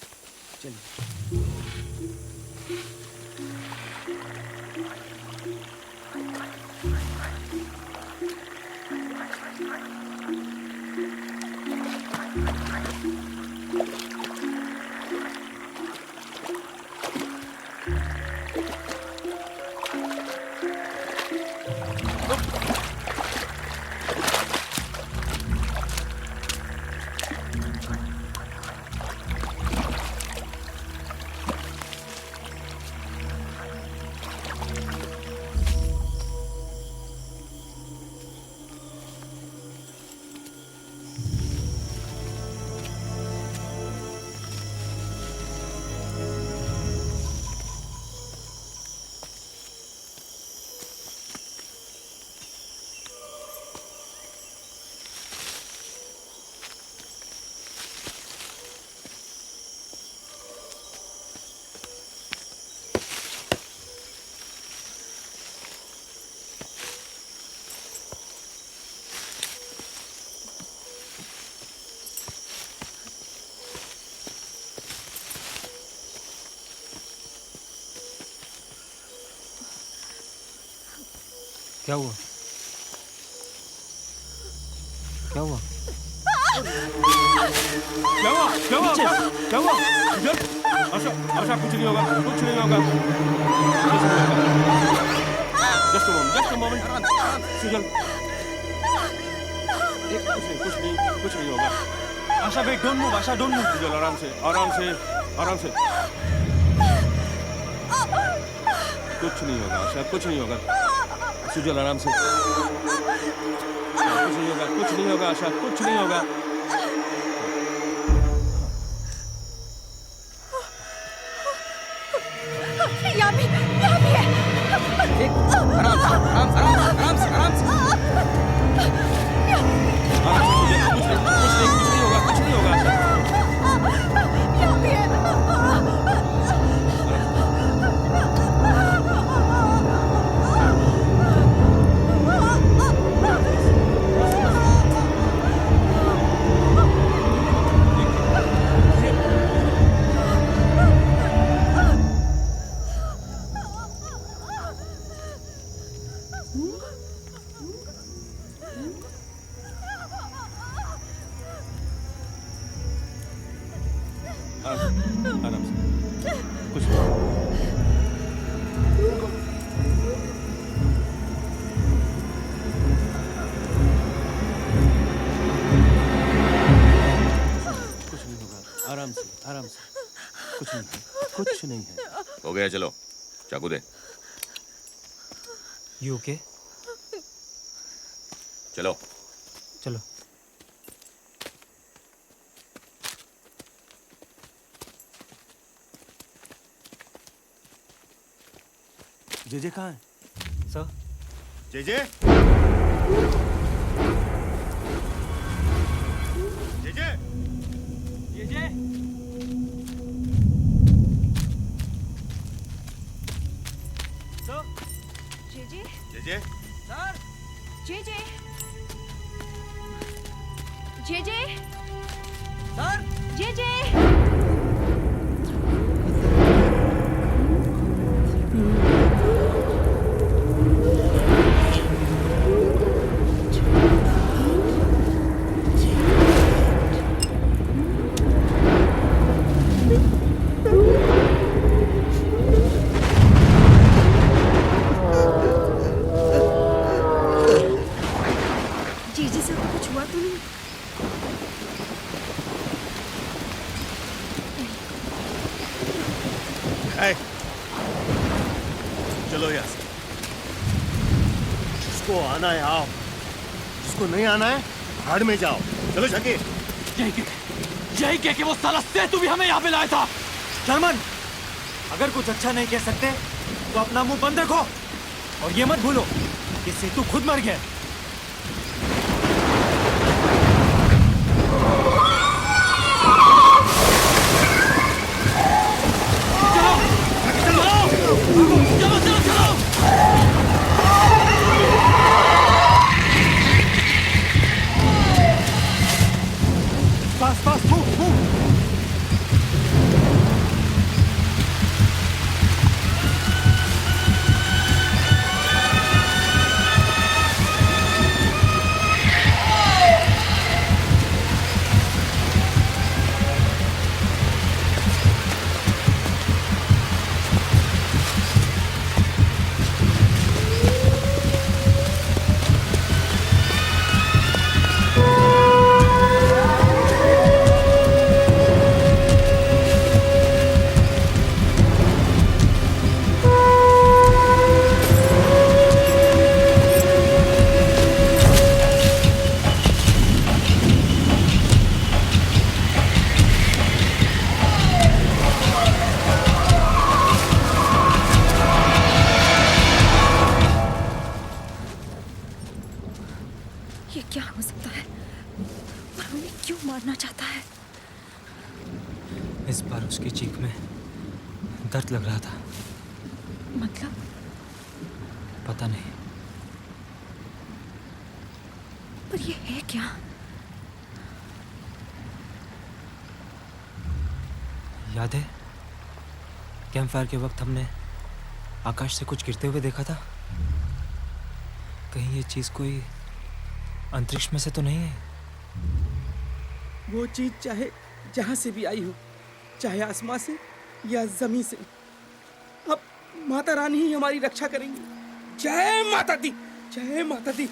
क्या हुआ? क्या हुआ? क्या हुआ? क्या हुआ? क्या हुआ? सुजल, आशा, आशा, कुछ नहीं होगा, कुछ नहीं होगा। Just a moment, Sujal. कुछ नहीं होगा। Asha wait, don't move, Asha don't move. Sujal, आराम से, आराम से, आराम से। कुछ नहीं होगा आशा, कुछ नहीं होगा। सुजल, आराम से। कुछ नहीं होगा, कुछ नहीं होगा आशा, कुछ नहीं होगा। यहाँ भी है। आराम से, आराम से, आराम से, आराम से। कुछ नहीं होगा, कुछ नहीं होगा आशा। यहाँ भी है। आराम से, कुछ नहीं। कुछ नहीं होगा, आराम से, आराम से। कुछ नहीं है, कुछ नहीं है। हो गया, चलो चाकू दे। You okay? चलो। चलो। जेजे कहाँ है? Sir? JJ? JJ? JJ? Sir? JJ, JJ? Sir? JJ, JJ, sir? JJ. जीजी से कुछ हुआ तो नहीं? है। चलो यहाँ से। जिसको आना है आओ, जिसको नहीं आना है भाड़ में जाओ। चलो जाके। यही कह के वो साला सेतु भी हमें यहाँ पे लाया था। शर्मन, अगर कुछ अच्छा नहीं कह सकते तो अपना मुंह बंद रखो और ये मत भूलो कि सेतु खुद मर गया। चलो। हमें क्यों मारना चाहता है? इस बार उसकी चीख में दर्द लग रहा था। मतलब पता नहीं, पर ये है क्या? याद है कैंप फायर के वक्त हमने आकाश से कुछ गिरते हुए देखा था? कहीं ये चीज कोई अंतरिक्ष में से तो नहीं है? वो चीज चाहे जहां से भी आई हो, चाहे आसमां से या जमीन से, अब माता रानी ही हमारी रक्षा करेंगी। जय माता दी, जय माता दी।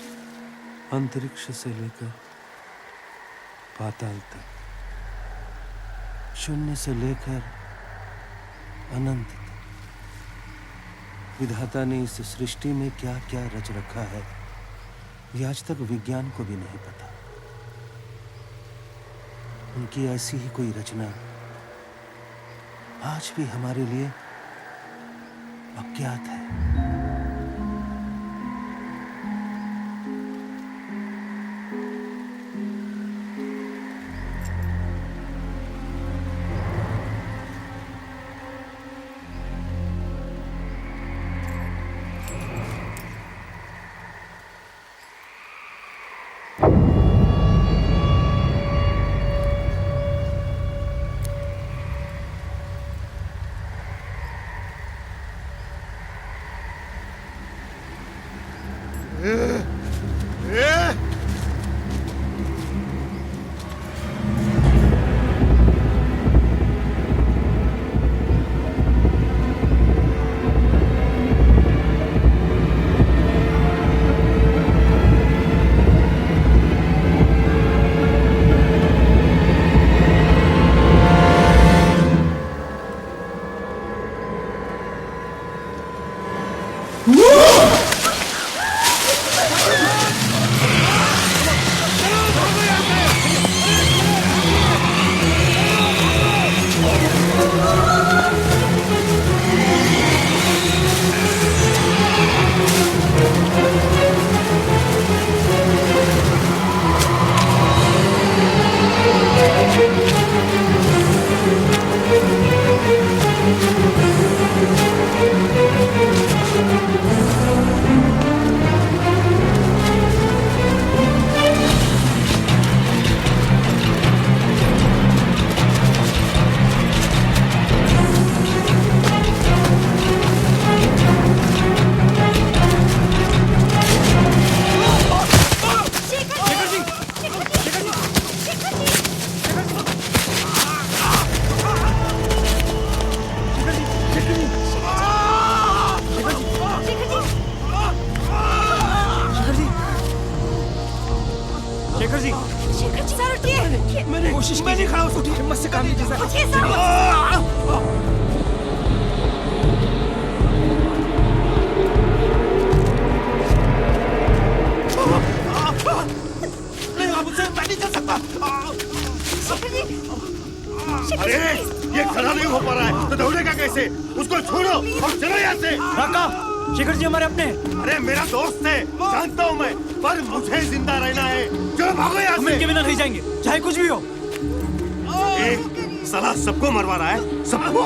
अंतरिक्ष से लेकर पाताल तक, शून्य से लेकर अनंत तक, विधाता ने इस सृष्टि में क्या क्या रच रखा है, ये आज तक विज्ञान को भी नहीं पता। उनकी ऐसी ही कोई रचना आज भी हमारे लिए अज्ञात है। अरे ये खड़ा नहीं हो पा रहा है तो दौड़ेगा कैसे? उसको छोड़ो और चलो यहाँ से। राका, शेखर जी हमारे अपने। अरे मेरा दोस्त है, जानता हूँ मैं, पर मुझे जिंदा रहना है। चलो भागो यहाँ से। हम इनके बिना नहीं जाएंगे, चाहे कुछ भी हो। साला सबको मरवा रहा है, सबको।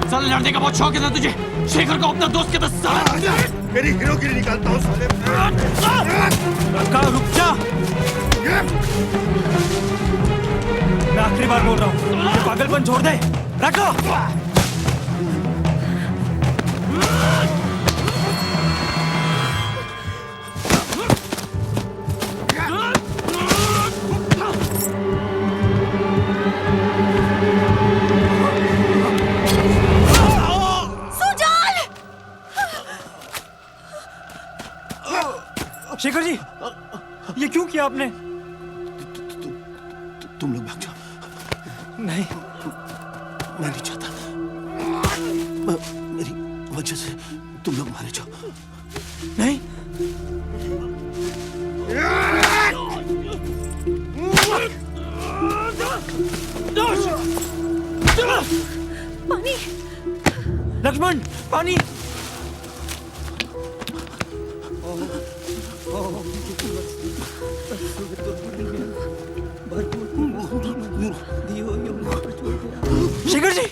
साले लड़ने का बहुत शौक है ना तुझे? शेखर को अपना दोस्त कहता साला। मेरी हीरोगिरी निकालता हूँ साले। रक्का रुक जा। मैं आखिरी बार बोल रहा हूँ, ये पागलपन छोड़ दे। रक्का। शेखर जी, ये क्यों किया आपने? तुम लोग भाग जाओ। नहीं, मैं नहीं चाहता मेरी वजह से तुम लोग मारे जाओ। नहीं। पानी। लक्ष्मण, पानी। शेखर जी,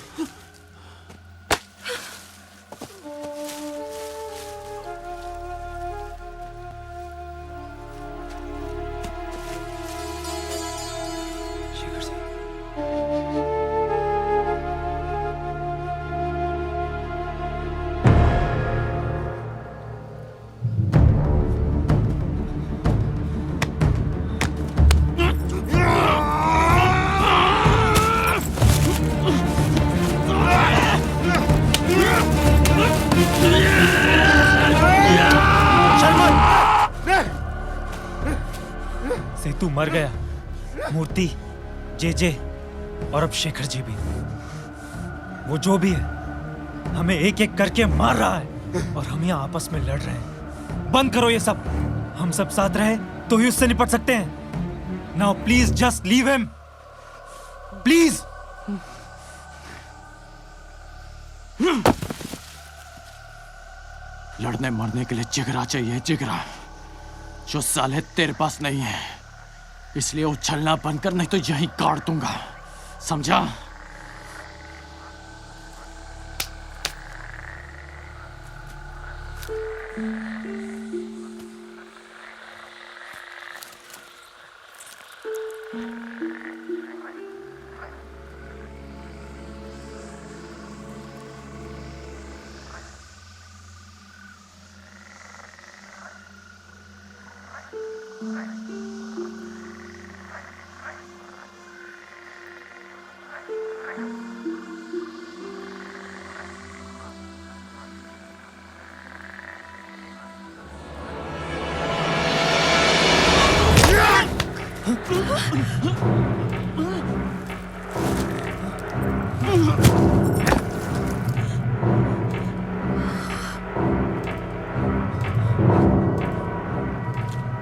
सेतु मर गया, मूर्ति, जे और अब शेखर जी भी। वो जो भी है हमें एक एक करके मार रहा है और हम यहाँ आपस में लड़ रहे हैं। बंद करो ये सब। हम सब साथ रहे तो ही उससे निपट सकते हैं। Now please just leave him, please. लड़ने मरने के लिए जिगरा चाहिए, जिगरा, जो साले तेरे पास नहीं है। इसलिए उछलना बंद कर, नहीं तो यहीं काट दूंगा, समझा?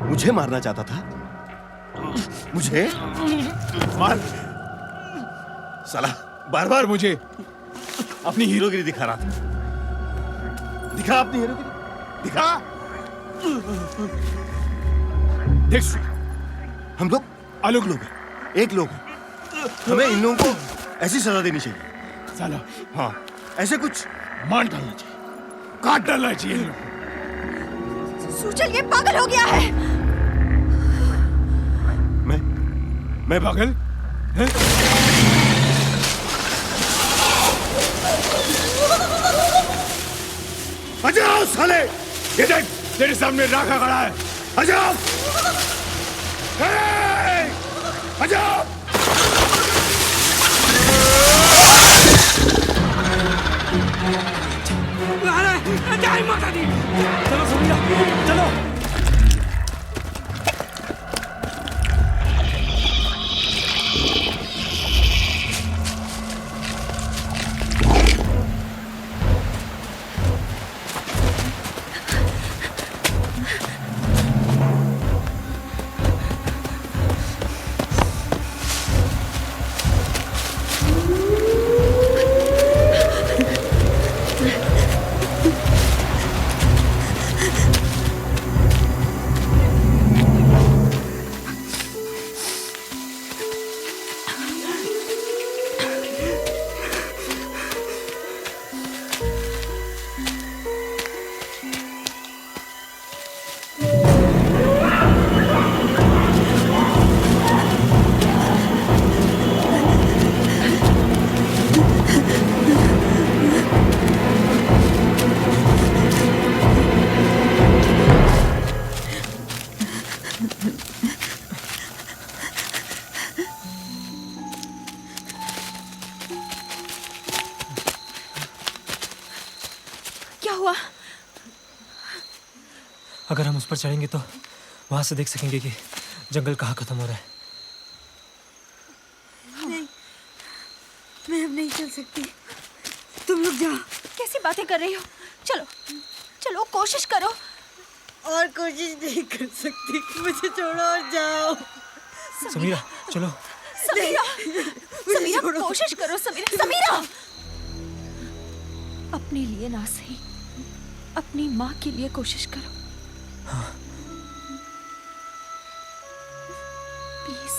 मुझे मारना चाहता था? मुझे मार। साला बार बार मुझे अपनी हीरोगिरी दिखा रहा था। दिखा अपनी हीरोगिरी, दिखा। देख, हम लोग अलग लोग हैं, एक लोग हैं। हमें इन लोगों को ऐसी सजा देनी चाहिए। साला हाँ, ऐसे कुछ मार डालना चाहिए, काट डालना चाहिए इन लोगों को। सूचल ये पागल हो गया है। मैं पागल? आ जाओ साले, ये देख तेरे सामने राखा खड़ा है। आ जाओ, आ जाओ। चलो समीरा, चलो। क्या हुआ? अगर हम उस पर चढ़ेंगे तो वहां से देख सकेंगे कि जंगल कहाँ खत्म हो रहा है। नहीं, मैं अब नहीं चल सकती। तुम लोग जाओ। कैसी बातें कर रही हो? चलो चलो, कोशिश करो। और कोशिश नहीं कर सकती, मुझे छोड़ो और जाओ। समीरा चलो। समीरा, समीरा कोशिश करो समीरा समीरा अपने लिए ना सही अपनी माँ के लिए कोशिश करो प्लीज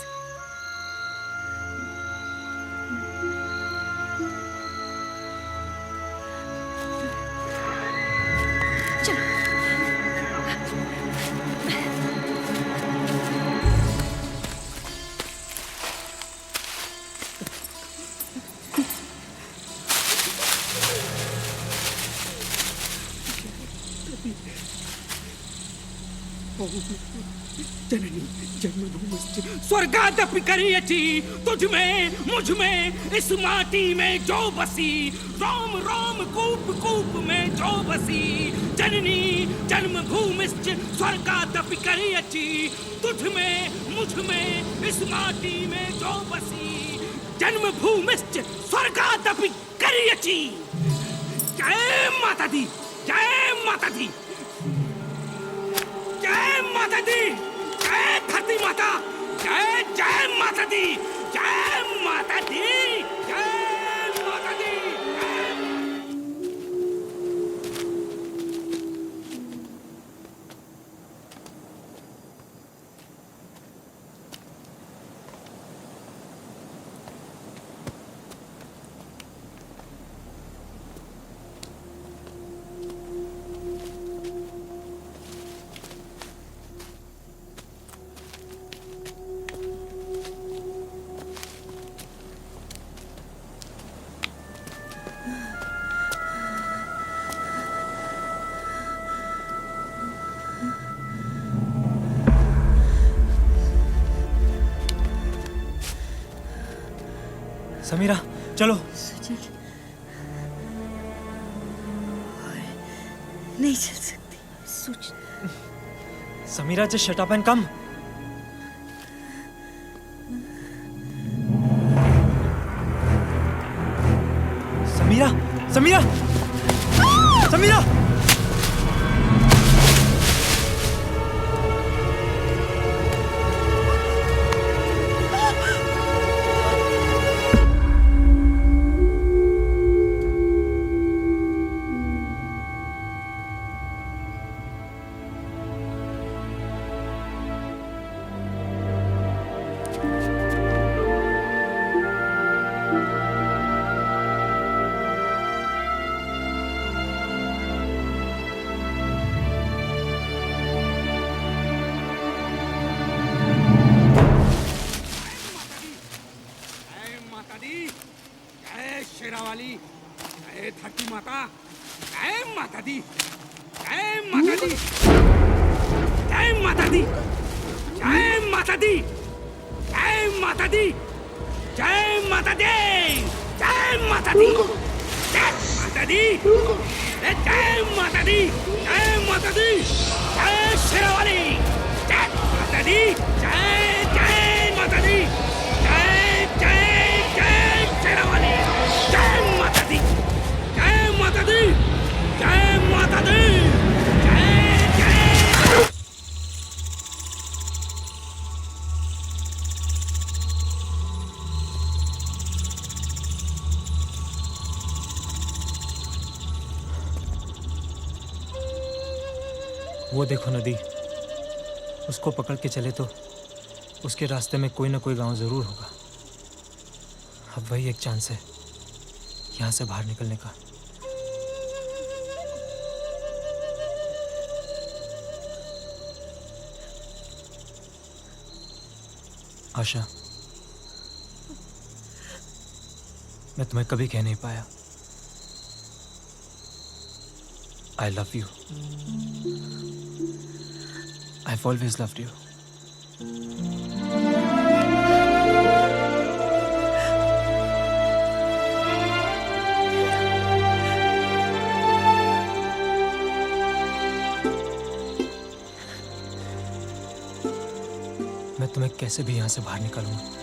जननी जन्मभूमिश्च स्वर्गादपि करियचि तुझ में मुझ में इस माटी में जो बसी रोम रोम कूप कूप में जो बसी जननी जन्मभूमिश्च स्वर्गादपि करियचि तुझ में मुझ में इस माटी में जो बसी जन्मभूमिश्च स्वर्गादपि करियचि। जय माता दी जय माता दी जय माता दी जय धरती माता जय जय माता दी जय माता दी जय माता दी समीरा चलो। सुजीत नहीं चल सकती। Samira just shut up and come. Samira Samira Samira Sherawali जय धरती माता जय माता दी जय माता दी जय माता दी जय माता दी जय माता दी जय माता दी जय माता दी जय माता दी जय माता दी जय माता दी जय शेरावाली जय माता दी जय जय माता दी जय जय जय शेरावाली जय माता दी जय माता दी जय माता दी जय जय। वो देखो नदी, उसको पकड़ के चले तो उसके रास्ते में कोई ना कोई गांव जरूर होगा। अब वही एक चांस है यहाँ से बाहर निकलने का। आशा, मैं तुम्हें कभी कह नहीं पाया आई love you. I've always loved you. मैं तुम्हें कैसे भी यहाँ से बाहर निकालूंगा।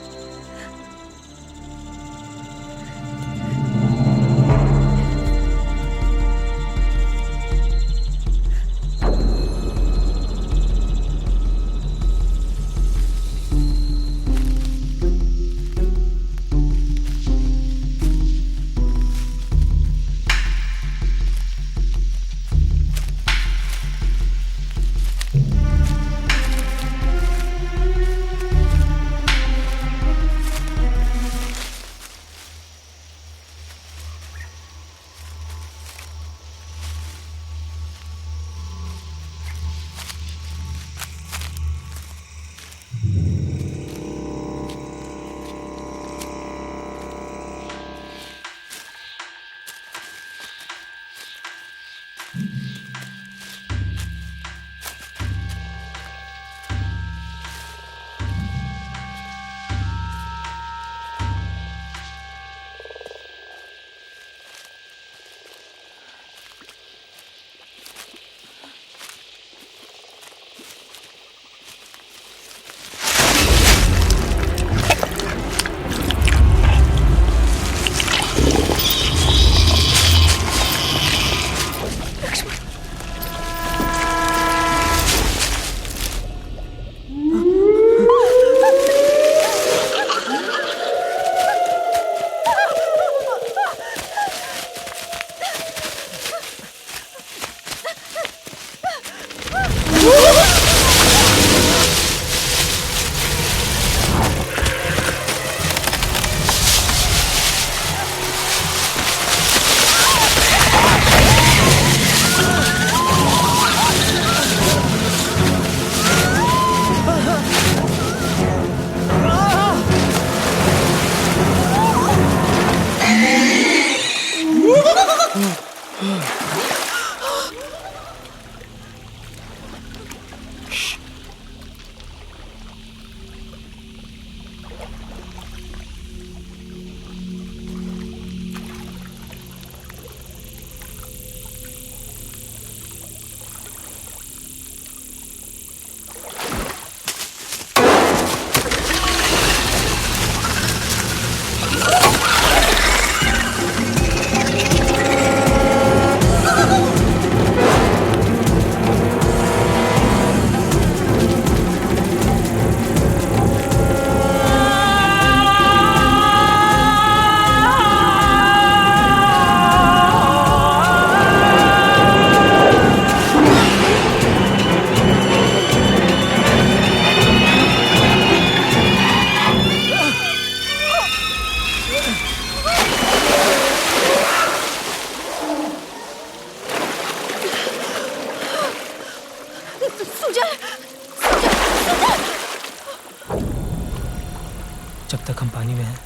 जब तक हम पानी में हैं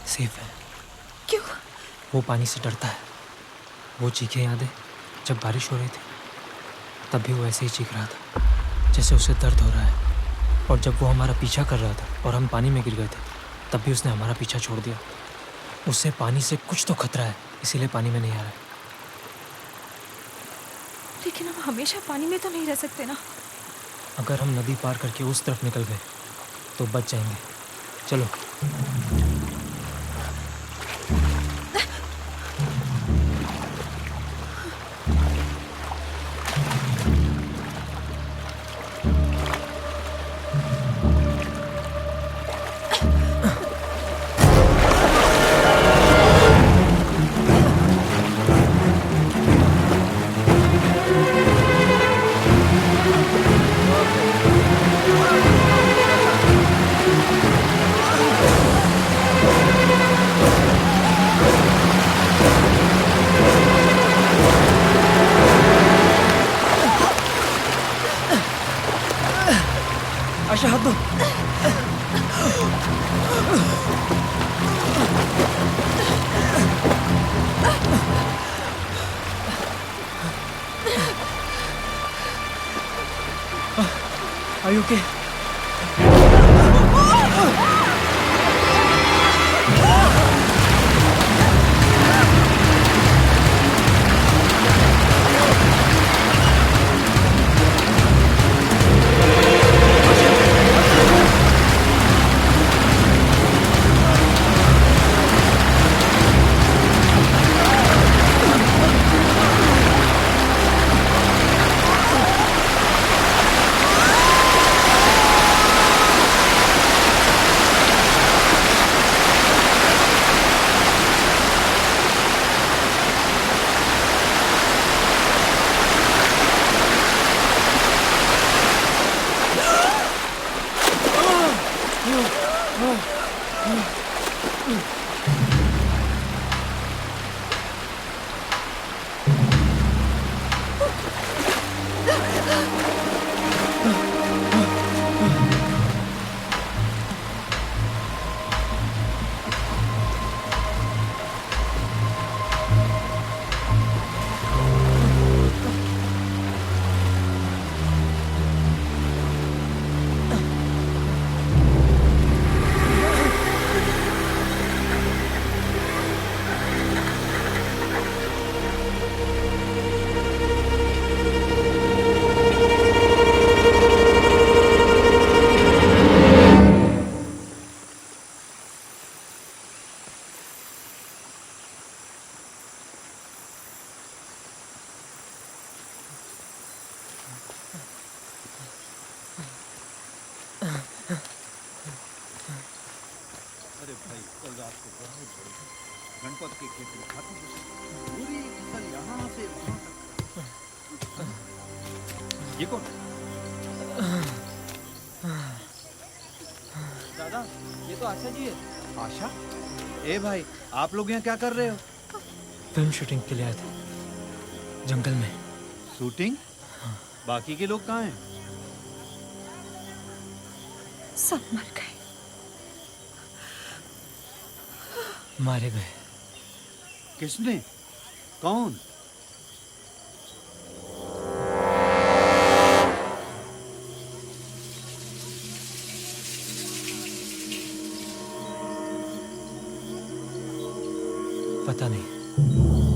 सेफ है। क्यों? वो पानी से डरता है। वो चीखें याद है जब बारिश हो रही थी, तब भी वो ऐसे ही चीख रहा था जैसे उसे दर्द हो रहा है। और जब वो हमारा पीछा कर रहा था और हम पानी में गिर गए थे, तब भी उसने हमारा पीछा छोड़ दिया। उससे पानी से कुछ तो खतरा है, इसीलिए पानी में नहीं आ रहा है। लेकिन हम हमेशा पानी में तो नहीं रह सकते ना। अगर हम नदी पार करके उस तरफ निकल गए तो बच जाएंगे। चलो। आशा हाथ दो। Are you okay? गणपत के खेत में खाती पूरी फसल यहाँ से वहाँ तक। ये कौन? दादा, ये तो आशा जी है। आशा? ए भाई, आप लोग यहाँ क्या कर रहे हो? फिल्म शूटिंग के लिए आए थे जंगल में। शूटिंग? बाकी के लोग कहाँ हैं? सब मर गए। मारे गए। किसने? कौन? पता नहीं।